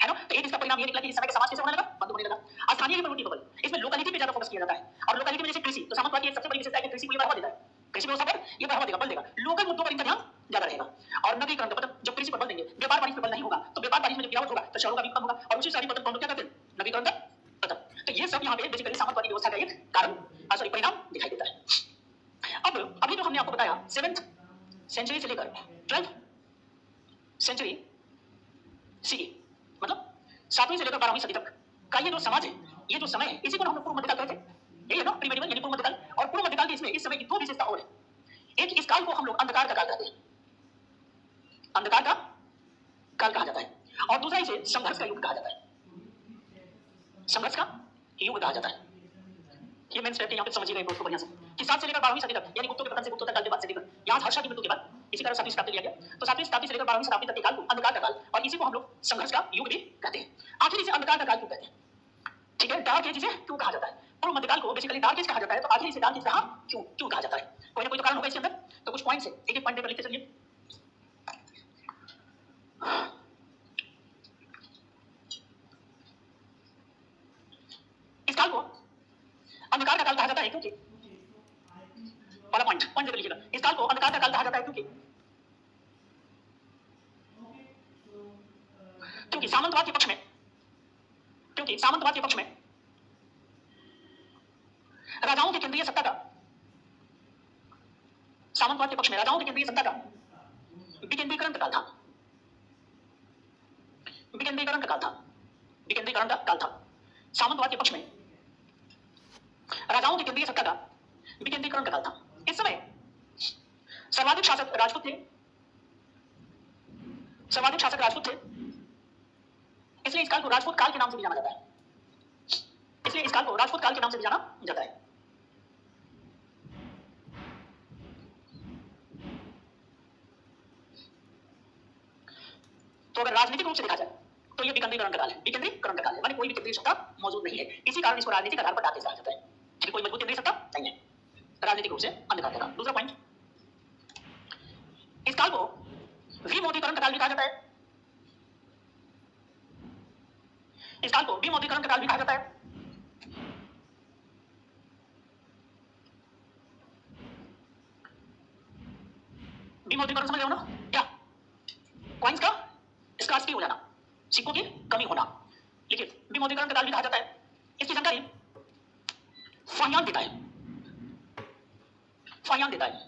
ना? तो एक इसका परिणाम ये निकला कि इस समय का समाज कैसे होने लगा? बंद होने लगा। स्थानीय की प्रवृत्ति बबल, इसमें लोकलिटी पे ज्यादा फोकस किया जाता है, और लोकलिटी में जैसे कृषि, तो सामंतवाद की एक सबसे बड़ी विशेषता है कि कृषि को ये बढ़ावा देता है, कृषि व्यवस्था पर ये बढ़ावा देगा, बल देगा, लोकल मुद्दों पर इनका ध्यान ज्यादा रहेगा, और नवीकरण मतलब जब कृषि पर बल देंगे, व्यापार वाणिज्य पर बल नहीं होगा, तो व्यापार वाणिज्य में जब गिरावट होगा तो शहरों का भी कम होगा, और उसी सारी पतन को हम लोग क्या करते हैं? नवीकरण का पतन। तो ये सब यहाँ पे बेसिकली सामंतवादी व्यवस्था का एक कारण, सॉरी, परिणाम दिखाई देता है। अब अभी जो हमने आपको बताया 7th सेंचुरी से लेकर 12th सेंचुरी सी, मतलब 7वीं से लेकर 12वीं सदी तक का ये जो समाज है, ये जो समय है, इसी को हम लोग पूर्व मध्यकाल कहते हैं, यही है ना, प्री मेडिवल यानी पूर्व मध्यकाल। और पूर्व मध्यकाल के इसमें इस समय की दो विशेषता और है। एक, इस काल को हम लोग अंधकार का काल कहते हैं, अंधकार का काल कहा जाता है, और दूसरा इसे संघर्ष का युग कहा जाता है, संघर्ष का युग कहा जाता है। ये मेन स्टेप यहाँ पे समझिए इसको बढ़िया से, कि 7 से लेकर 12वीं सदी तक यानी गुप्तों के पतन से, गुप्तों तक काल के बाद से लेकर यहाँ हर्षा की मृत्यु के बाद, इसी कारण 7वीं शताब्दी लिया गया, तो 7वीं शताब्दी से लेकर 12वीं शताब्दी तक के काल को अंधकार का काल, और इसी को हम लोग संघर्ष का युग भी कहते हैं। आखिर इसे अंधकार का काल क्यों कहते हैं? ठीक है, डार्क एज इसे क्यों कहा जाता है? पूर्व मध्यकाल को बेसिकली डार्क एज कहा जाता है, तो आखिर इसे डार्क एज कहा क्यों क्यों कहा जाता है? कोई ना कोई तो कारण होगा इसके अंदर, तो कुछ पॉइंट्स है, एक एक पॉइंट देकर लिखते चलिए। इस काल को अंधकार का काल कहा जाता है क्योंकि, पहला पॉइंट पॉइंट देकर लिखिएगा, इस काल को अंधकार का काल कहा जाता है क्योंकि क्योंकि सामंतवाद के पक्ष में, क्योंकि सामंतवाद के पक्ष में राजाओं की केंद्रीय सत्ता का, सामंतवाद के पक्ष में राजाओं की केंद्रीय सत्ता का विकेंद्रीकरण का काल था, विकेंद्रीकरण का काल था, विकेंद्रीकरण का काल था। सामंतवाद के पक्ष में राजाओं की केंद्रीय सत्ता का विकेंद्रीकरण का काल था। इस समय सर्वाधिक शासक राजपूत थे, सर्वाधिक शासक राजपूत थे, इसलिए इस काल को राजपूत काल के नाम से भी जाना जाता है, इसलिए इस काल को राजपूत काल के नाम से भी जाना जाता है। तो अगर राजनीतिक रूप से देखा जाए तो ये विकेंद्रीकरण का काल है, विकेंद्रीकरण का काल है, माने कोई भी केंद्रीय सत्ता मौजूद नहीं है, इसी कारण इसको राजनीतिक आधार पर डाके कहा जाता है, कि कोई मजबूत केंद्रीय सत्ता नहीं है, राजनीतिक रूप से अंधकार का काल। दूसरा पॉइंट, इस काल को विमोदीकरण का काल भी कहा जाता है, इस काल को विमोदीकरण का काल भी कहा जाता है। विमोदीकरण समझ रहे हो ना? क्या? कॉइन्स का स्कार्सिटी हो जाना, सिक्कों की कमी होना, लिखिए, विमोदीकरण का काल भी कहा जाता है। इसकी जानकारी फाहियान देता है, फाहियान देता है।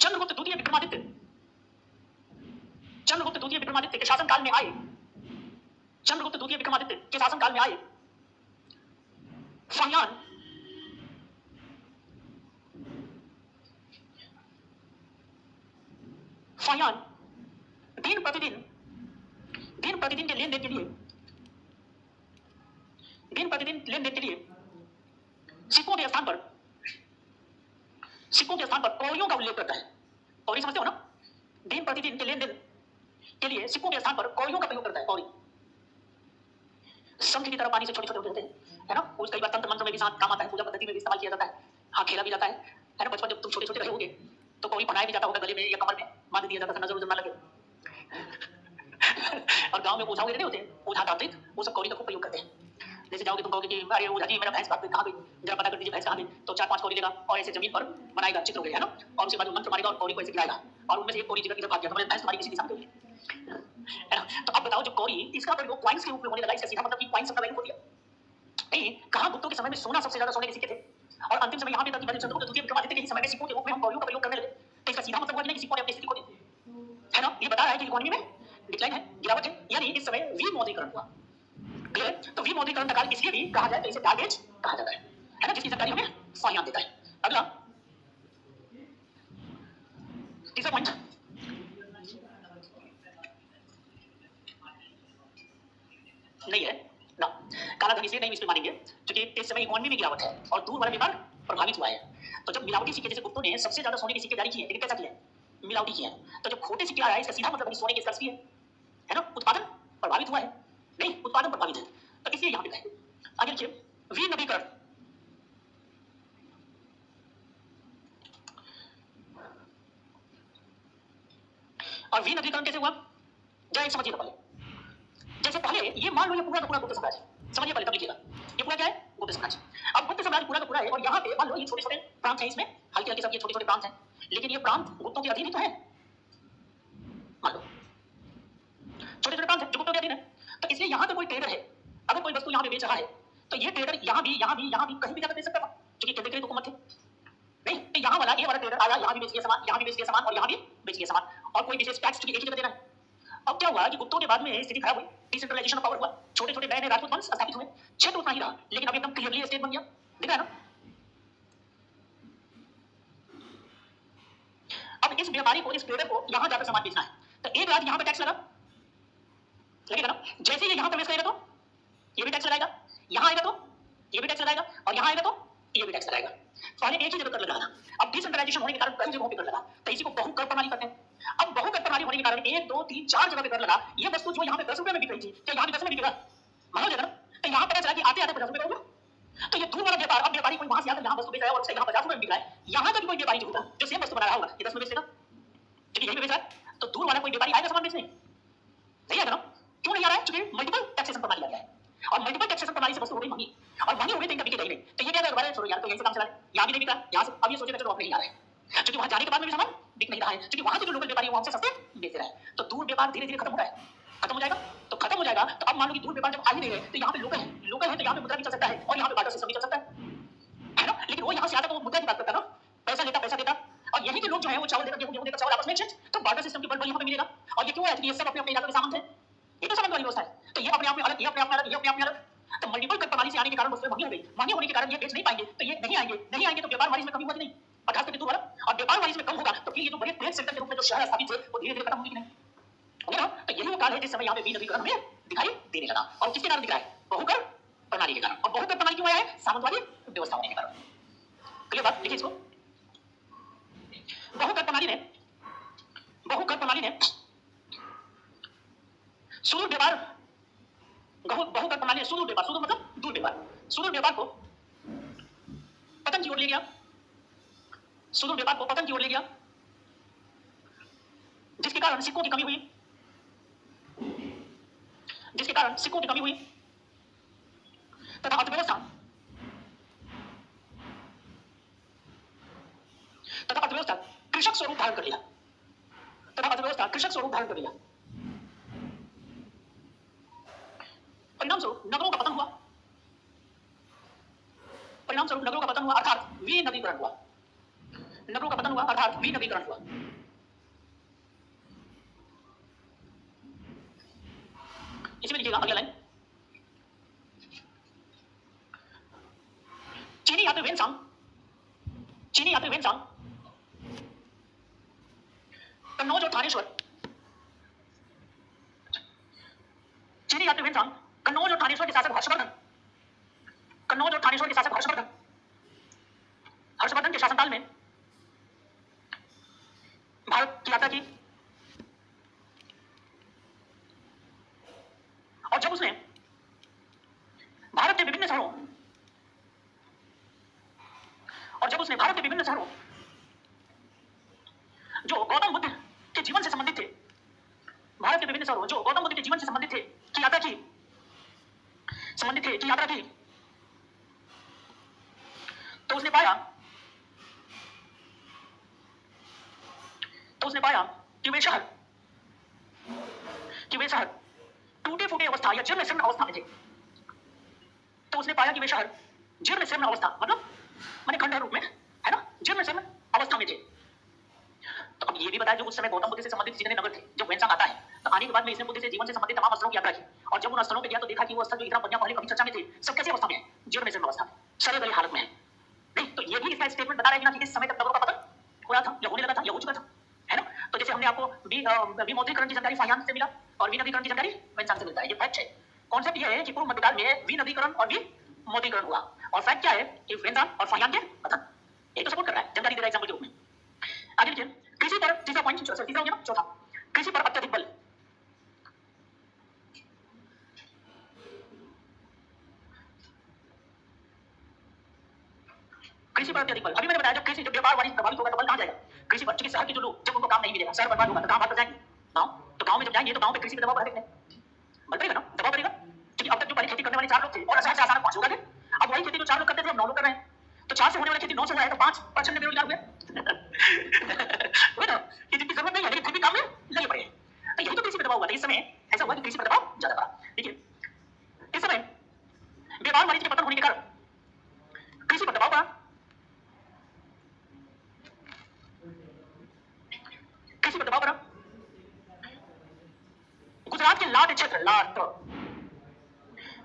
चंद्रगुप्त द्वितीय विक्रमादित्य, चंद्रगुप्त द्वितीय विक्रमादित्य के शासनकाल में आए, चंद्रगुप्त द्वितीय विक्रमादित्य के शासनकाल में आए फाहियान, फाहियान दिन प्रतिदिन के लेन देन के लिए, दिन प्रतिदिन लेन देन के लिए सिक्कों के स्थान पर, सिक्कों के स्थान पर कौड़ियों का उल्लेख करता है। कौड़ी समझते हो ना? दिन प्रतिदिन के लेन देन के लिए सिक्कों के स्थान पर कौड़ियों का प्रयोग करता है। कौड़ी शंख की तरह पानी से छोटे छोटे होते हैं, है ना? उस कई बार तंत्र मंत्र में भी काम आता है, पूजा पद्धति में भी इस्तेमाल किया जाता है, हाँ खेला भी जाता है ना? बचपन जब तुम छोटे छोटे रहे होगे तो कौड़ी पहनाया भी जाता होगा, गले में या कमर में बांध दिया जाता था, नजर उजर ना लगे। और गांव में ओझा वगैरह नहीं होते, ओझा तांत्रिक, वो सब कौड़ी का खूब प्रयोग करते हैं। जैसे जाओगे तुम कहोगे कि अरे ओझा जी मेरा भैंस कहाँ गई, जरा पता कर दीजिए भैंस कहाँ गई, तो 4-5 कौड़ी लेगा और ऐसे जमीन पर बनाएगा चित्र वगैरह, है ना? और उसके बाद मंत्र मारेगा और कौड़ी को ऐसे गिराएगा, और उनमें से एक कौड़ी इधर भाग गया, तो भैंस तुम्हारी किसी दिशा में गई। बताओ जो कौड़ी इसका प्रयोग कॉइन्स के रूप में होने लगा, इसका सीधा मतलब कि कॉइन्स का वैल्यू हो दिया। नहीं, कहा गुप्तों के समय में सोना सबसे ज्यादा सोने के सिक्के थे और अंतिम समय यहाँ पे था कि बलि चंद्रगुप्त द्वितीय विक्रमादित्य के ही समय में सिक्कों के रूप में हम कौड़ियों का प्रयोग करने लगे। तो इसका सीधा मतलब हुआ कि नहीं कि सिक्कों ने अपनी स्थिति खो दी, है ना। ये बता रहा है कि इकोनॉमी में डिक्लाइन है, गिरावट है, यानी इस समय विमौद्रीकरण हुआ। क्लियर। तो विमौद्रीकरण का काल इसलिए भी कहा जाए तो इसे डार्क एज कहा जाता है ना, जिसकी जानकारी हमें फाइयान देता है। अगला तीसरा पॉइंट, नहीं है ना, काला धन इसलिए नहीं इस पे मानेंगे क्योंकि इस समय इकोनॉमी में गिरावट है और दूर वाला व्यापार प्रभावित हुआ है। तो जब मिलावटी सिक्के, जैसे गुप्तों ने सबसे ज्यादा सोने के सिक्के जारी किए, लेकिन कैसा किया, मिलावटी किया। तो जब खोटे सिक्के आ रहा है, इसका सीधा मतलब सोने की स्कर्स भी है ना, उत्पादन प्रभावित हुआ है, नहीं उत्पादन प्रभावित है, तो इसलिए यहाँ पे कहे। आगे लिखिए विनवीकरण, और विनवीकरण कैसे हुआ, जरा समझिए पहले। जैसे पहले ये मान लो ये पूरा का पूरा गुप्त साम्राज्य, समझिए पहले तब लिखिएगा, ये पूरा क्या है, गुप्त साम्राज्य। अब गुप्त साम्राज्य पूरा का पूरा है और यहाँ पे मान लो ये छोटे छोटे प्रांत हैं, इसमें हल्के हल्के सब ये छोटे छोटे प्रांत हैं, लेकिन ये प्रांत गुप्तों के अधीन ही तो है, मान लो छोटे छोटे प्रांत हैं जो गुप्तों के अधीन है। तो इसलिए यहाँ पे कोई ट्रेडर है, अगर कोई वस्तु यहाँ पे बेच रहा है तो ये ट्रेडर यहाँ भी कहीं भी जाकर बेच सकता था, क्योंकि ट्रेडर के लिए हुकूमत थे। नहीं तो यहाँ वाला ये वाला ट्रेडर आया, यहाँ भी बेच दिया सामान, यहाँ भी बेच दिया सामान और यहाँ भी बेच दिया सामान, और कोई विशेष टैक्स चूंकि एक ही जगह देना है। अब क्या हुआ कि गुप्तों के बाद में स्थिति खराब हुई, डिसेंट्रलाइजेशन ऑफ पावर हुआ, छोटे छोटे नए नए राजपूत वंश स्थापित हुए, क्षेत्र उतना ही रहा लेकिन अब एकदम क्लियरली स्टेट बन गया, दिख रहा है ना। अब इस व्यापारी को, इस ट्रेडर को यहाँ जाकर सामान बेचना है, तो एक रात यहाँ पे टैक्स लगेगा ना। जैसे ये यहाँ प्रवेश करेगा तो ये भी टैक्स लगाएगा, यहाँ आएगा तो ये भी टैक्स लगाएगा, और यहाँ आएगा तो ये भी टैक्स लगाएगा। पहले एक ही जगह कर लगाना, अब डिसेंट्रलाइजेशन होने के कारण कई जगहों पे कर लगा, तो इसी को बहुकर प्रणाली कहते हैं। अब बहुकर प्रणाली होने के कारण 1 2 3 4 जगह पे कर लगा, ये वस्तु जो यहाँ पे 10 रुपए में बिक रही थी, क्या यहाँ भी 10 में बिकेगा, मान लो ना। तो यहाँ पता चला कि आते आते 50 रुपए होगा, तो ये दूर वाला व्यापार, अब व्यापारी कोई वहां से आकर यहाँ वस्तु बेच रहा है और यहाँ 50 रुपए में बिक रहा है, यहाँ का भी कोई व्यापारी जो होगा जो सेम वस्तु बना रहा होगा, ये 10 में बेच देगा, क्योंकि यही पे बेच रहा है। तो दूर वाला कोई व्यापारी आएगा सामान बेचने, नहीं आएगा ना। क्यों नहीं आ रहा है, क्योंकि मल्टीपल टैक्सेशन प्रणाली आ गया है, और मल्टीपल टैक्सेशन प्रणाली से वस्तु हो गई महंगी, और महंगी हो गई तो इनका बिकेगा ही नहीं। तो ये क्या दोबारा छोड़ो यार, तो यहीं से काम चला ले, यहाँ भी नहीं बिका, यहाँ से अब ये सोचेगा चलो अब नहीं आ रहा है, क्योंकि वहां जाने के बाद में भी सामान बिक नहीं रहा है, क्योंकि वहां के जो लोकल व्यापारी है वो हमसे सस्ते बेच रहा है। तो दूर व्यापार धीरे धीरे खत्म हो रहा है, खत्म हो जाएगा। तो खत्म हो जाएगा तो अब मान लो कि दूर व्यापार जब आ ही नहीं है, तो यहाँ पे लोकल है तो यहाँ पे मुद्रा भी चल सकता है और यहाँ पे बार्टर सिस्टम भी चल सकता है ना। लेकिन वो यहाँ से आता तो वो मुद्रा की बात करता ना, पैसा देता, और यही के लोग जो है वो चावल देकर गेहूं देकर चावल आपस में एक्सचेंज, तो बार्टर सिस्टम के बल यहाँ पे मिलेगा। और ये क्यों है, ये सब अपने अपने इलाके के सामान थे, ये तो समझ वाली व्यवस्था है। तो ये अपने आप में अलग, ये अपने आप में अलग, ये अपने आप में अलग। तो मल्टीपल कर प्रणाली से आने के कारण वस्तुएं महंगी हो गई, महंगी होने के कारण ये बेच नहीं पाएंगे, तो ये नहीं आएंगे तो व्यापार वारिस में कमी हुआ कि नहीं, और खास करके दूर वाला, और व्यापार वारिस में कम होगा तो फिर ये जो बड़े ट्रेड सेंटर के रूप में जो शहर स्थापित थे वो धीरे धीरे खत्म होंगे कि नहीं, होंगे ना। तो यही वो काल है जिस समय यहाँ पे विनवीकरण हमें दिखाई देने लगा, और किसके कारण दिख रहा है, बहुकर प्रणाली के कारण। और बहुकर प्रणाली क्यों आया है, सामंतवादी व्यवस्था होने के कारण। क्लियर बात, देखिए इसको, बहुकर प्रणाली ने सुदूर व्यापार, बहुकर प्रणाली सुदूर व्यापार, सुदूर मतलब दूर व्यापार, सुदूर व्यापार को पतन की ओर ले गया, सुदूर व्यापार को पतन की ओर ले गया, जिसके कारण सिक्कों की कमी हुई, तथा अर्थव्यवस्था कृषक स्वरूप धारण कर लिया, परिणाम स्वरूप नगरों का पतन हुआ, अर्थात विनवीकरण हुआ, इसमें लिखिएगा अगला लाइन, चीनी यात्री वेनसांग कन्नौज और थानेश्वर, कन्नौज और थानेश्वर के शासक हर्षवर्धन के शासनकाल में भारत की यात्रा की, और जब उसने भारत के विभिन्न शहरों जो गौतम बुद्ध के जीवन से संबंधित थे, की यात्रा की, तो उसने पाया कि वे शहर टूटे फूटे अवस्था या जीर्ण शीर्ण अवस्था में थे, तो उसने पाया कि वे शहर जीर्ण शीर्ण अवस्था मतलब माने खंडहर रूप में, है ना, जीर्ण शीर्ण अवस्था में थे। तो अब ये भी बताया जो उस समय गौतम बुद्ध से संबंधित जितने नगर थे, जब वैंसांग आता है तो आने के बाद में इसने बुद्ध से जीवन से संबंधित तमाम स्थलों की यात्रा की, और जब उन स्थलों पे गया तो देखा कि वो स्थल जो इतना बढ़िया पहले कभी चर्चा में थे, सब कैसी अवस्था में है, जीर्ण शीर्ण अवस्था में, सड़े गले हालत में है। नहीं तो ये भी इसका स्टेटमेंट बता रहा है कि ना कि इस समय तक नगरों का पतन हो रहा था या होने लगा था या हो चुका था, है ना। तो जैसे हमने आपको विमोद्रीकरण की जानकारी फाहियान से मिला और विनवीकरण की जानकारी वैंसांग से मिलता है, ये फैक्ट है। कॉन्सेप्ट ये है कि पूर्व मध्यकाल में विनवीकरण और विमोद्रीकरण हुआ, और फैक्ट क्या है कि वैंसांग और फाहियान के पतन, ये तो सपोर्ट कर रहा है, जानकारी दे रहा है एग्जांपल के रूप में। आगे लिखिए, कृषि पर तीसरा पॉइंट, तीसरा हो गया ना, चौथा, कृषि पर अत्यधिक बल। कृषि पर अत्यधिक बल, अभी मैंने बताया जब कृषि, जब व्यापार वाणिज्य प्रभावित होगा तो बल कहां जाएगा, कृषि पर। क्योंकि शहर के जो लोग, जब उनको काम नहीं मिलेगा, शहर बर्बाद होगा तो कहां भाग कर जाएंगे, गांव। तो गांव में जब जाएंगे तो गांव पे कृषि पे दबाव बढ़ेगा, बल पड़ेगा ना, दबाव पड़ेगा। क्योंकि अब तक जो पहले खेती करने वाले 4 लोग थे और शहर से आसानी 5 हो गए, अब वही खेती जो 4 लोग करते थे अब 9 लोग कर रहे हैं, तो 4 से होने वाली खेती 9 से हुआ है तो 5% बेरोजगार हुए। ना कि जिनकी जरूरत नहीं है लेकिन फिर भी काम में लगे पड़े हैं, तो यही तो कृषि पे दबाव हुआ था। इस समय ऐसा हुआ कि कृषि पर दबाव ज्यादा पड़ा। देखिए इस समय व्यापार वाणिज्य के पतन होने के कारण कृषि पर दबाव पड़ा, कृषि पर दबाव पड़ा। गुजरात के लाट क्षेत्र,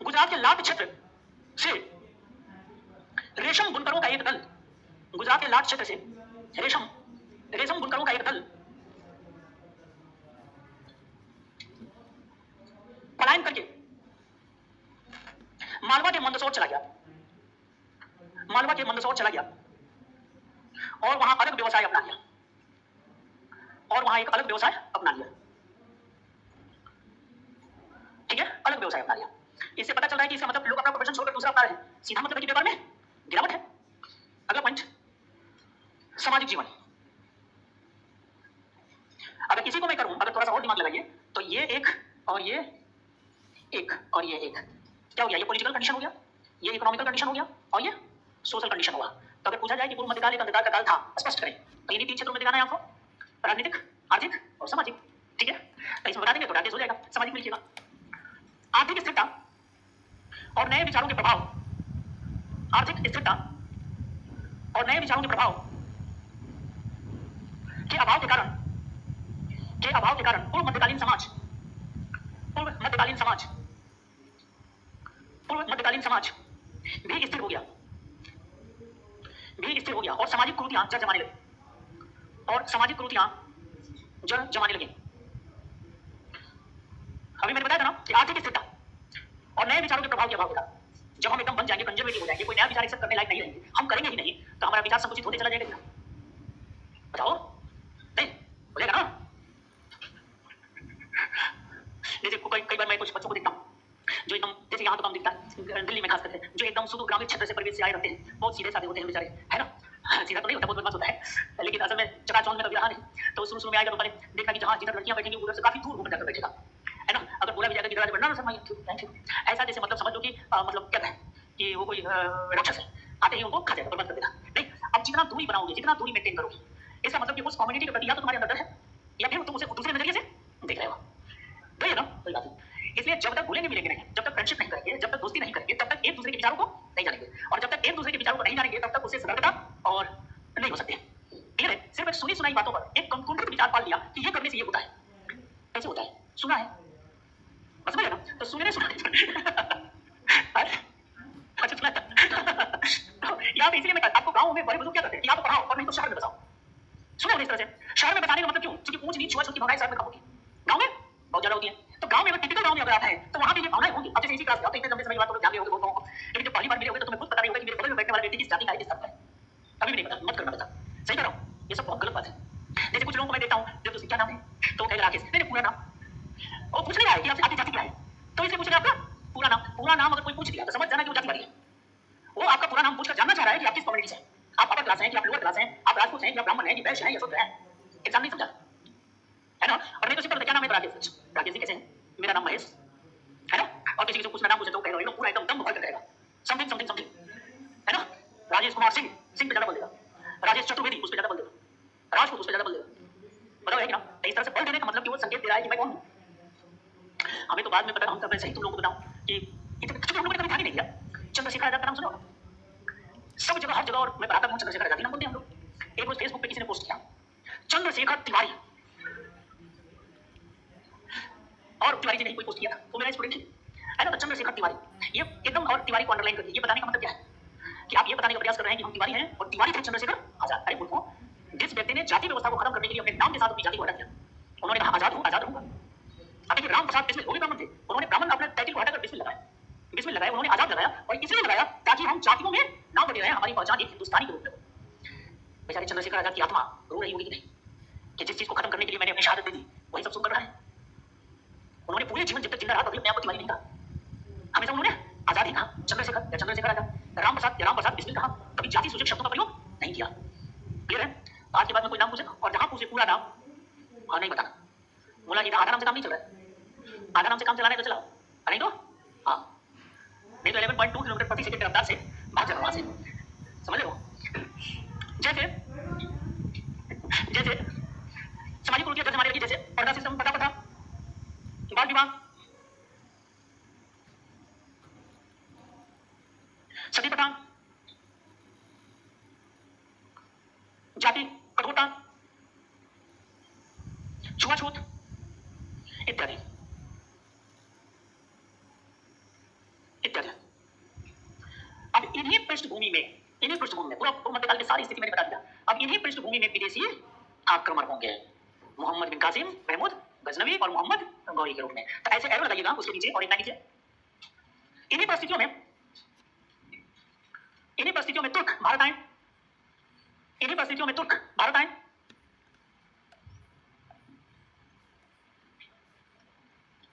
गुजरात के लाट क्षेत्र से रेशम बुनकरों का एक दल, गुजरात के लाट क्षेत्र से रेशम बुनकरों का एक दल पलायन करके मालवा के मंदसौर चला गया, मालवा के मंदसौर चला गया और वहां अलग व्यवसाय अपना लिया, और वहां एक अलग व्यवसाय अपना लिया, ठीक है, अलग व्यवसाय अपना लिया। इससे पता चल रहा है कि इसका मतलब लोग अपना प्रोफेशन छोड़कर दूसरा अपना रहे हैं, सीधा मतलब है कि व्यापार में गिरावट है। अगला पॉइंट, सामाजिक जीवन। अगर इसी को मैं करूं, अगर थोड़ा सा और दिमाग लगाइए तो ये एक और ये एक और ये एक, क्या हो गया, ये पॉलिटिकल कंडीशन हो गया, ये इकोनॉमिकल कंडीशन हो गया और ये सोशल कंडीशन हुआ। तो अगर पूछा जाए कि पूर्व मध्यकाल एक अंधकार का काल था, स्पष्ट करें, तो इन्हीं 3 क्षेत्रों में दिखाना है आपको, राजनीतिक, आर्थिक और सामाजिक, ठीक है। तो इसमें बता देंगे तो आदेश हो जाएगा। सामाजिक में लिखिएगा, आर्थिक स्थिरता और नए विचारों के प्रभाव, आर्थिक स्थिरता और नए विचारों के प्रभाव के अभाव के कारण पूर्व मध्यकालीन समाज भी स्थिर हो गया और सामाजिक कुरीतियां जड़ जमाने लगी, अभी मैंने बताया था ना कि आर्थिक स्थिरता और नए विचारों के प्रभाव के अभाव के कारण जब हम एकदम बन जाएंगे, कंजर्वेटिव हो जाएंगे, कोई नया विचार एक्सेप्ट करने लायक नहीं रहेंगे, हम करेंगे ही नहीं, तो हमारा विचार संकुचित होते चला जाएगा। बताओ, नहीं बोलेगा ना। जैसे कई बार मैं कुछ बच्चों को देखता हूँ जो एकदम, जैसे यहाँ तो कम दिखता है, दिल्ली में खास करके, जो एकदम सुदूर ग्रामीण क्षेत्र से परिवेश से आए रहते हैं, बहुत सीधे साधे होते हैं बेचारे, है ना। सीधा तो नहीं होता, बहुत बदमाश होता है, लेकिन असल में चकाचौंध में कभी रहा नहीं, तो शुरू में आएगा तो मैंने देखा कि जहाँ जिधर लड़कियां बैठेंगी उधर से काफी दूर होकर जाकर बैठेगा, है ना। अगर बोला भी जाएगा कि दरवाजे पर ना शर्माइए, ऐसा जैसे मतलब समझ लो कि मतलब कहता है कि वो कोई राक्षस है, आते ही उनको खा जाएगा, बर्बाद कर देगा। नहीं, अब जितना दूरी बनाओगे, जितना दूरी मेंटेन करोगे, इसका मतलब कि उस कम्युनिटी के प्रति या तो तुम्हारे अंदर है या फिर तुम उसे दूसरे नजरिए से देख रहे हो, तो ये ना कोई बात नहीं। इसलिए जब तक भूलेंगे मिलेंगे नहीं, जब तक फ्रेंडशिप नहीं करेंगे, जब तक दोस्ती नहीं करेंगे, तब तक एक दूसरे के विचारों को नहीं जानेंगे, और जब तक एक दूसरे के विचारों को नहीं जानेंगे तब तक उससे सतर्कता और नहीं हो सकते। क्लियर है? सिर्फ एक सुनी सुनाई बातों पर एक कंक्रीट विचार पाल लिया कि ये करने से ये होता है, कैसे होता है, सुना है, बस समझ ना, तो सुने सुना अच्छा सुना था। यहाँ पे इसलिए मैं आपको गाँव में बड़े बुजुर्ग क्या करते हैं कि या तो पढ़ाओ और नहीं तो शहर में बसाओ। सुना इस तरह से, शहर में बसाने का मतलब क्यों, क्योंकि ऊंच नीच छुआछूत की भावनाएं शहर में कम होती है, गाँव में बहुत ज्यादा होती है। तो गाँव में अगर टिपिकल गाँव में अगर आता है तो वहाँ पे ये भावनाएं होंगी। अब जैसे इसी क्लास में इतने लंबे समय के बाद तो ध्यान होगा बहुत लोगों को, लेकिन जब पहली बार मिले होंगे तो तुम्हें खुद पता नहीं होगा कि मेरे बगल में बैठने वाला व्यक्ति किस जाति का है, किस धर्म का है, अभी भी नहीं पता, मत करना पता, सही कर रहा हूँ, ये सब बहुत गलत बात है। जैसे कुछ लोगों को मैं देखता हूँ जब तो क्या नाम है तो कहेगा राकेश, मेरे पूरा नाम, और पूछ नहीं रहा है कि आपकी जाति क्या है, तो इसलिए पूछ रहे आपका पूरा नाम अगर कोई पूछ दिया तो समझ जाना कि वो जाति वाली है। वो आपका पूरा नाम पूछकर जानना चाह रहा है कि आप किस कम्युनिटी से हैं, आप अपर क्लास हैं कि आप लोअर क्लास हैं, आप राजपूत हैं कि आप ब्राह्मण हैं कि वैश्य हैं या शूद्र हैं, इंसान नहीं समझा, है ना। और नहीं तो सिंपल क्या नाम है तो राकेश जी कैसे हैं, मेरा नाम महेश, है ना। और किसी को पूछना नाम पूछे तो कह रहे हो पूरा एकदम दम भर कर कहेगा समथिंग समथिंग समथिंग, है ना। राजेश कुमार सिंह पे ज्यादा बोल देगा, राजेश चतुर्वेदी उस पे ज्यादा बोल देगा, राजपूत उस पे ज्यादा बोल देगा, बताओ है कि ना। इस तरह से बोल देने का मतलब कि वो संकेत दे रहा है कि मैं कौन हूँ। हमें तो बाद में पता, हम तब सही तुम लोगों को बताऊं कि क्योंकि हम लोगों ने कभी ध्यान ही नहीं दिया। चंद्रशेखर आजाद का नाम सुना होगा? सब जगह हर जगह, और मैं बताता हूँ चंद्रशेखर आजाद नाम बोलते हैं हम लोग। एक रोज फेसबुक पे किसी ने पोस्ट किया चंद्रशेखर तिवारी, और तिवारी जी नहीं कोई पोस्ट किया था, वो मेरा स्टूडेंट है ना, तो चंद्रशेखर तिवारी ये एकदम, और तिवारी को अंडरलाइन करिए। ये बताने का मतलब क्या है कि आप ये बताने का प्रयास कर रहे हैं कि हम तिवारी हैं और तिवारी थे चंद्रशेखर आजाद। अरे मूर्खों, जिस व्यक्ति ने जाति व्यवस्था को खत्म करने के लिए अपने नाम के साथ अपनी जाति को हटा दिया, उन्होंने कहा आजाद हूं, आजाद रहूंगा। अब देखिए राम प्रसाद बिस्मिल वो भी ब्राह्मण थे, उन्होंने ब्राह्मण अपने टाइटल को हटाकर बिस्मिल लगाया, बिस्मिल लगाया, उन्होंने आजाद लगाया, और इसलिए लगाया ताकि हम जातियों में ना बटे रहे, हमारी पहचान एक हिंदुस्तानी के रूप में हो। बेचारे चंद्रशेखर आजाद की आत्मा रो रही होगी कि नहीं, कि जिस चीज को खत्म करने के लिए मैंने अपनी शहादत दे दी वही सब सुन कर रहा है। उन्होंने पूरे जीवन जब तक जिंदा रहा तब अपने आप को तिवारी नहीं कहा, हमेशा उन्होंने आजाद ही कहा, चंद्रशेखर या चंद्रशेखर आजाद, राम प्रसाद बिस्मिल कहा, कभी जाति सूचक शब्दों का प्रयोग नहीं किया। क्लियर है? आज के बाद में कोई नाम पूछे और जहां पूछे पूरा नाम हाँ नहीं बताना, बोला इधर आधा नाम से काम नहीं चल रहा है, आधा नाम से काम चलाने तो चलाओ, नहीं तो हाँ, नहीं तो 11.2 किलोमीटर प्रति सेकंड की रफ्तार से भाग जाओ वहां से, समझ लो। जैसे जैसे सामाजिक कुरीतियां दर्ज हमारे लगी, जैसे पर्दा सिस्टम, पता बाल विवाह, सती प्रथा, जाति कठोरता, छुआछूत इत्यादि इत्यादि। अब इन्हीं पृष्ठभूमि में पूरा मध्यकाल की सारी स्थिति मैंने बता दिया। अब इन्हीं पृष्ठभूमि में विदेशी आक्रमण होंगे, मोहम्मद बिन कासिम, महमूद गजनवी और मोहम्मद गौरी के रूप में। तो ऐसे एरो लगाइएगा उसके नीचे और एक लाइन नीचे। इन्हीं परिस्थितियों में तुर्क भारत आए, इन्हीं परिस्थितियों में तुर्क भारत आए,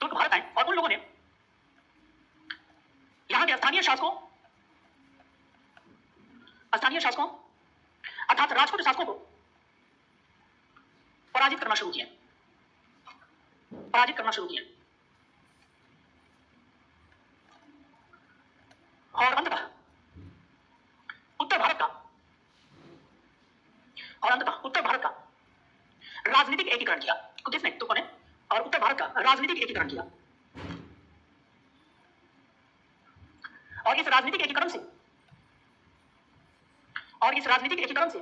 तुर्क भारत आए और उन लोगों ने यहां के स्थानीय शासकों अर्थात राजपूत शासकों को पराजित करना शुरू किया, और अंततः उत्तर भारत का राजनीतिक एकीकरण किया। किसने? तुर्कों ने। और उत्तर भारत का राजनीतिक एकीकरण किया, और इस राजनीतिक एकीकरण से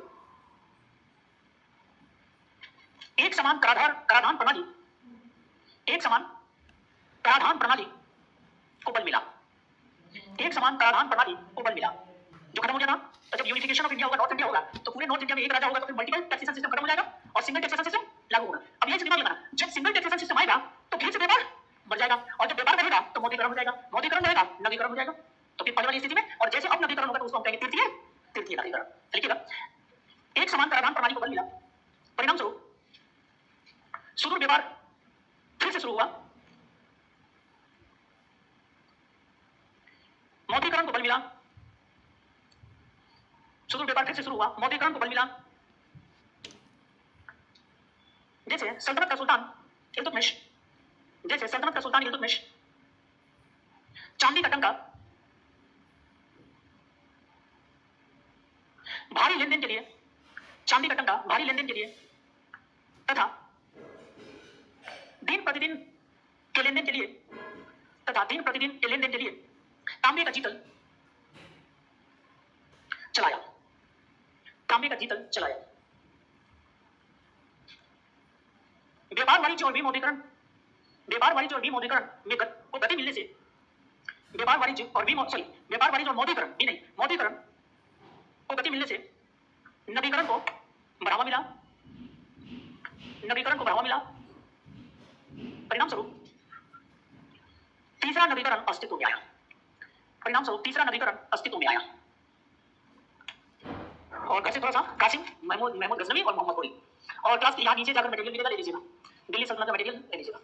एक समान कराधान प्रणाली को बल मिला, जो खत्म हो गया था। तो जब यूनिफिकेशन ऑफ इंडिया होगा, नॉर्थ इंडिया होगा, तो पूरे नॉर्थ इंडिया में एक राजा होगा, तो फिर मल्टीपल टैक्सेशन सिस्टम खत्म हो जाएगा और सिंगल टैक्सेशन सिस्टम लागू होगा। अब यही दिमाग लगाना, जब सिंगल टैक्सेशन सिस्टम आएगा तो फिर से व्यापार बढ़ जाएगा, और जब व्यापार बढ़ेगा तो मौद्रीकरण हो जाएगा, मौद्रीकरण रहेगा नवीकरण हो जाएगा। तो फिर पहले वाली स्थिति में, और जैसे अब नवीकरण होगा तो उसको हम कहेंगे तृतीय नवीकरण। लिखिएगा, एक समान कराधान प्रणाली को बल मिला, परिणाम स्वरूप सुदूर व्यापार फिर से शुरू हुआ, मौद्रीकरण को बल मिला, सुदूर व्यापार फिर से शुरू हुआ, मौद्रीकरण को बल मिला। जैसे सल्तनत का सुल्तान इल्तुतमिश चांदी का टंका भारी लेनदेन के लिए तथा दिन प्रतिदिन के लेनदेन के लिए तांबे का जीतल चलाया। व्यापार वाणिज्य और विमुद्रीकरण में गति मिलने से मौद्रीकरण को गति मिलने से नवीकरण को बढ़ावा मिला, परिणाम स्वरूप तीसरा नवीकरण अस्तित्व में आया। और कैसे? थोड़ा सा कासिम, महमूद गजनवी और मोहम्मद गौरी। और क्लास के यहाँ नीचे जाकर मटेरियल मिलेगा, ले लीजिएगा, दिल्ली सल्तनत का मटेरियल ले लीजिएगा।